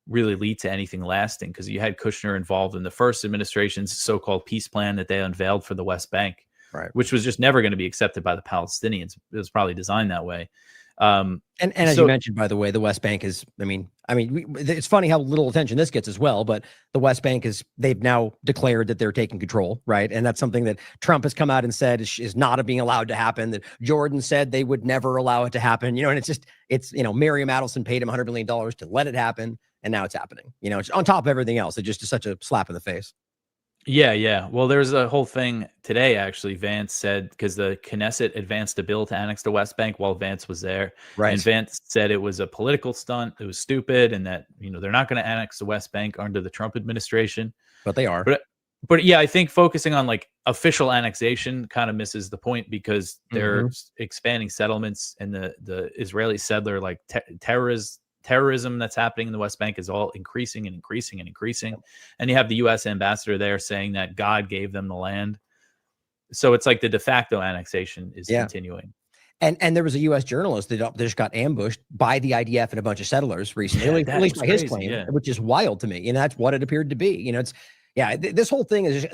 really lead to anything lasting, because you had Kushner involved in the first administration's so-called peace plan that they unveiled for the West Bank, which was just never going to be accepted by the Palestinians. It was probably designed that way. And as you mentioned, by the way, the West Bank is, it's funny how little attention this gets as well, but the West Bank they've now declared that they're taking control, right? And that's something that Trump has come out and said is not being allowed to happen, that Jordan said they would never allow it to happen, and it's Miriam Adelson paid him $100 million to let it happen, and now it's happening. It's on top of everything else. It just is such a slap in the face. Yeah. Well, there's a whole thing today, actually. Vance said, because the Knesset advanced a bill to annex the West Bank while Vance was there. Right. And Vance said it was a political stunt. It was stupid. And that, they're not going to annex the West Bank under the Trump administration. But they are. But yeah, I think focusing on like official annexation kind of misses the point, because they're expanding settlements, and the Israeli settler terrorism that's happening in the West Bank is all increasing and increasing and increasing. And you have the U.S. ambassador there saying that God gave them the land. So it's like the de facto annexation is continuing. And there was a U.S. journalist that just got ambushed by the IDF and a bunch of settlers recently, at least by his claim, which is wild to me. That's what it appeared to be. This whole thing is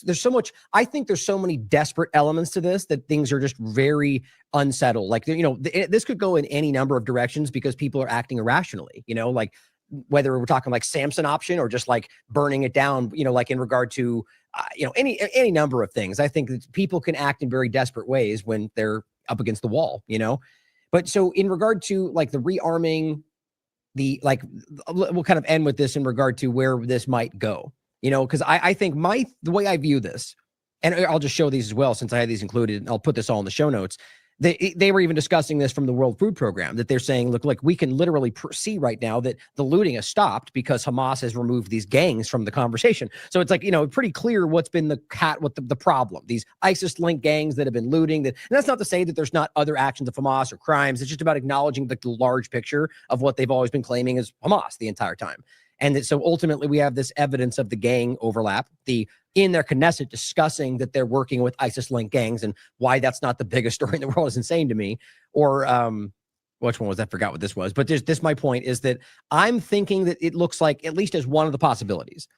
there's so much. I think there's so many desperate elements to this that things are just very unsettled. Like, this could go in any number of directions because people are acting irrationally, like whether we're talking like Samson option or just like burning it down, like in regard to, any number of things. I think that people can act in very desperate ways when they're up against the wall, but so in regard to like the rearming, we'll kind of end with this in regard to where this might go, because I think the way I view this, and I'll just show these as well, since I had these included, and I'll put this all in the show notes. They were even discussing this from the World Food Program, that they're saying, look, like we can literally see right now that the looting has stopped because Hamas has removed these gangs from the conversation. So it's like, pretty clear what's been the problem, these ISIS-linked gangs that have been looting. And that's not to say that there's not other actions of Hamas or crimes. It's just about acknowledging the large picture of what they've always been claiming is Hamas the entire time. And so ultimately we have this evidence of the gang overlap, in their Knesset discussing that they're working with ISIS-linked gangs, and why that's not the biggest story in the world is insane to me. Or which one was that? I forgot what this was. But my point is that I'm thinking that it looks like, at least as one of the possibilities,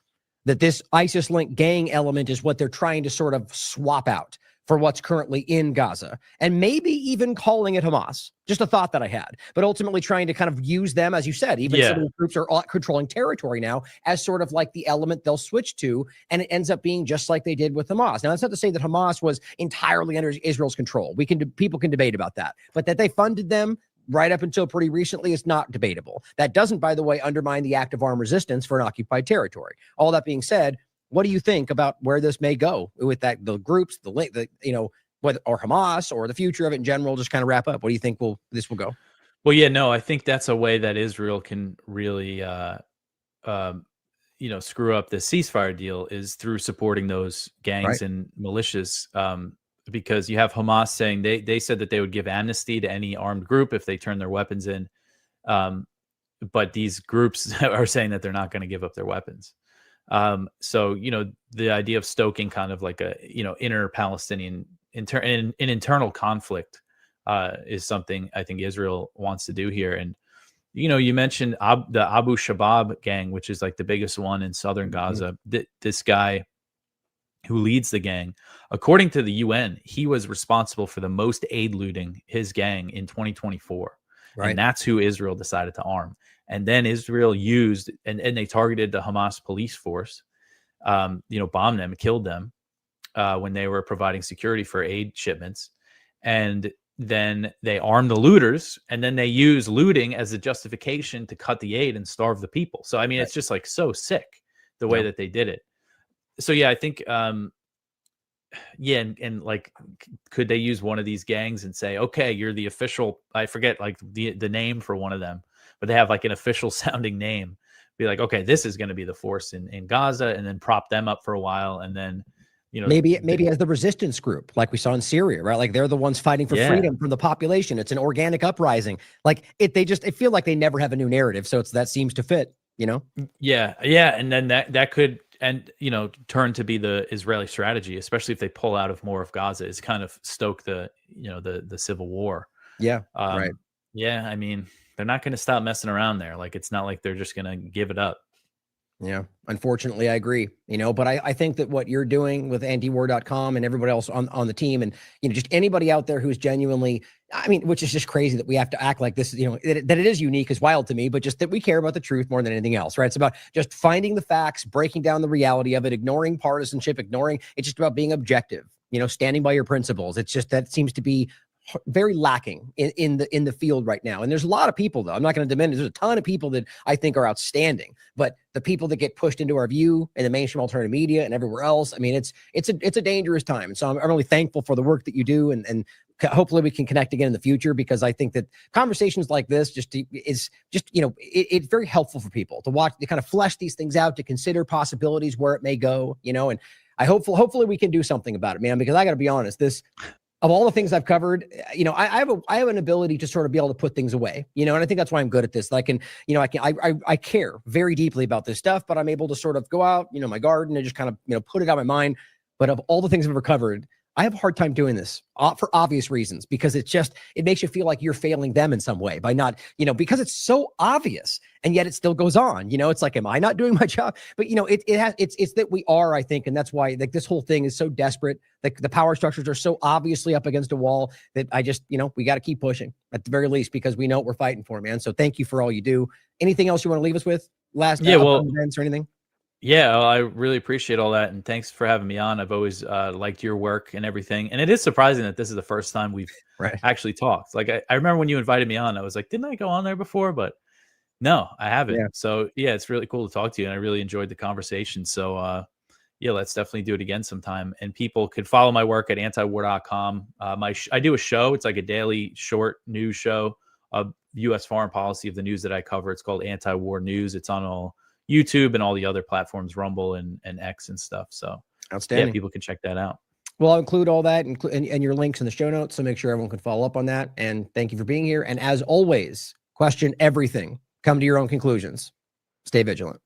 that this ISIS-linked gang element is what they're trying to sort of swap out for what's currently in Gaza, and maybe even calling it Hamas. Just a thought that I had, but ultimately trying to kind of use them, as you said, even civil groups are controlling territory now, as sort of like the element they'll switch to, and it ends up being just like they did with Hamas. Now, that's not to say that Hamas was entirely under Israel's control. People can debate about that, but that they funded them right up until pretty recently is not debatable. That doesn't, by the way, undermine the active armed resistance for an occupied territory. All that being said, what do you think about where this may go with the groups, whether or Hamas or the future of it in general? Just kind of wrap up. What do you think this will go? Well, I think that's a way that Israel can really, screw up the ceasefire deal, is through supporting those gangs and militias. Because you have Hamas saying they said that they would give amnesty to any armed group if they turn their weapons in. But these groups are saying that they're not going to give up their weapons. So, the idea of stoking kind of like a, inner Palestinian internal conflict, is something I think Israel wants to do here. And, you mentioned the Abu Shabab gang, which is like the biggest one in southern Gaza. This guy who leads the gang, according to the UN, he was responsible for the most aid looting, his gang, in 2024. Right. And that's who Israel decided to arm. And then Israel used, and they targeted the Hamas police force, bombed them, killed them when they were providing security for aid shipments. And then they armed the looters, and then they use looting as a justification to cut the aid and starve the people. So, it's just like so sick the way that they did it. So, I think, and like, could they use one of these gangs and say, okay, you're the official, I forget like the name for one of them, but they have like an official sounding name, be like, okay, this is going to be the force in Gaza, and then prop them up for a whiwhile. And then, maybe as the resistance group, like we saw in Syria, right? Like they're the ones fighting for freedom from the population. It's an organic uprising. Like it feel like they never have a new narrative. So that seems to fit, Yeah. And then that could, turn to be the Israeli strategy, especially if they pull out of more of Gaza, is kind of stoke the civil war. Yeah. Right. Yeah. They're not going to stop messing around there. Like, it's not like they're just going to give it up. Yeah, unfortunately, I agree. But I think that what you're doing with antiwar.com and everybody else on the team, and just anybody out there who's genuinely, I mean, which is just crazy that we have to act like this, that it is unique is wild to me, but just that we care about the truth more than anything else, right? It's about just finding the facts, breaking down the reality of it, ignoring partisanship, it's just about being objective, standing by your principles. It's just that seems to be very lacking in the field right now. And there's a lot of people, though. I'm not going to diminish. There's a ton of people that I think are outstanding, but the people that get pushed into our view in the mainstream alternative media and everywhere else, I mean, it's a dangerous time. And so I'm really thankful for the work that you do, and hopefully we can connect again in the future, because I think that conversations like this it's very helpful for people to watch, to kind of flesh these things out, to consider possibilities where it may go, and I hopefully we can do something about it, man, because I got to be honest, of all the things I've covered, I have an ability to sort of be able to put things away, and I think that's why I'm good at this. I care very deeply about this stuff, but I'm able to sort of go out, my garden, and just kind of, put it out of my mind. But of all the things I've ever covered, I have a hard time doing this for obvious reasons, because it makes you feel like you're failing them in some way by not, because it's so obvious, and yet it still goes on. It's like, am I not doing my job? But it's that we are, I think, and that's why this whole thing is so desperate. Like the power structures are so obviously up against a wall that I just, we got to keep pushing at the very least, because we know what we're fighting for, man. So thank you for all you do. Anything else you want to leave us with? Last events or anything? Yeah, well, I really appreciate all that, and thanks for having me on. I've always liked your work and everything, and it is surprising that this is the first time we've actually talked. Like I remember when you invited me on, I was like, didn't I go on there before? But no, I haven't. Yeah. So yeah, it's really cool to talk to you, and I really enjoyed the conversation. So yeah, let's definitely do it again sometime. And people could follow my work at antiwar.com. I do a show. It's like a daily short news show of U.S. foreign policy, of the news that I cover. It's called Anti-War News. It's on all YouTube and all the other platforms, Rumble and X and stuff. So outstanding. Yeah, people can check that out. Well, I'll include all that and your links in the show notes, so make sure everyone can follow up on that. And thank you for being here. And as always, question everything. Come to your own conclusions. Stay vigilant.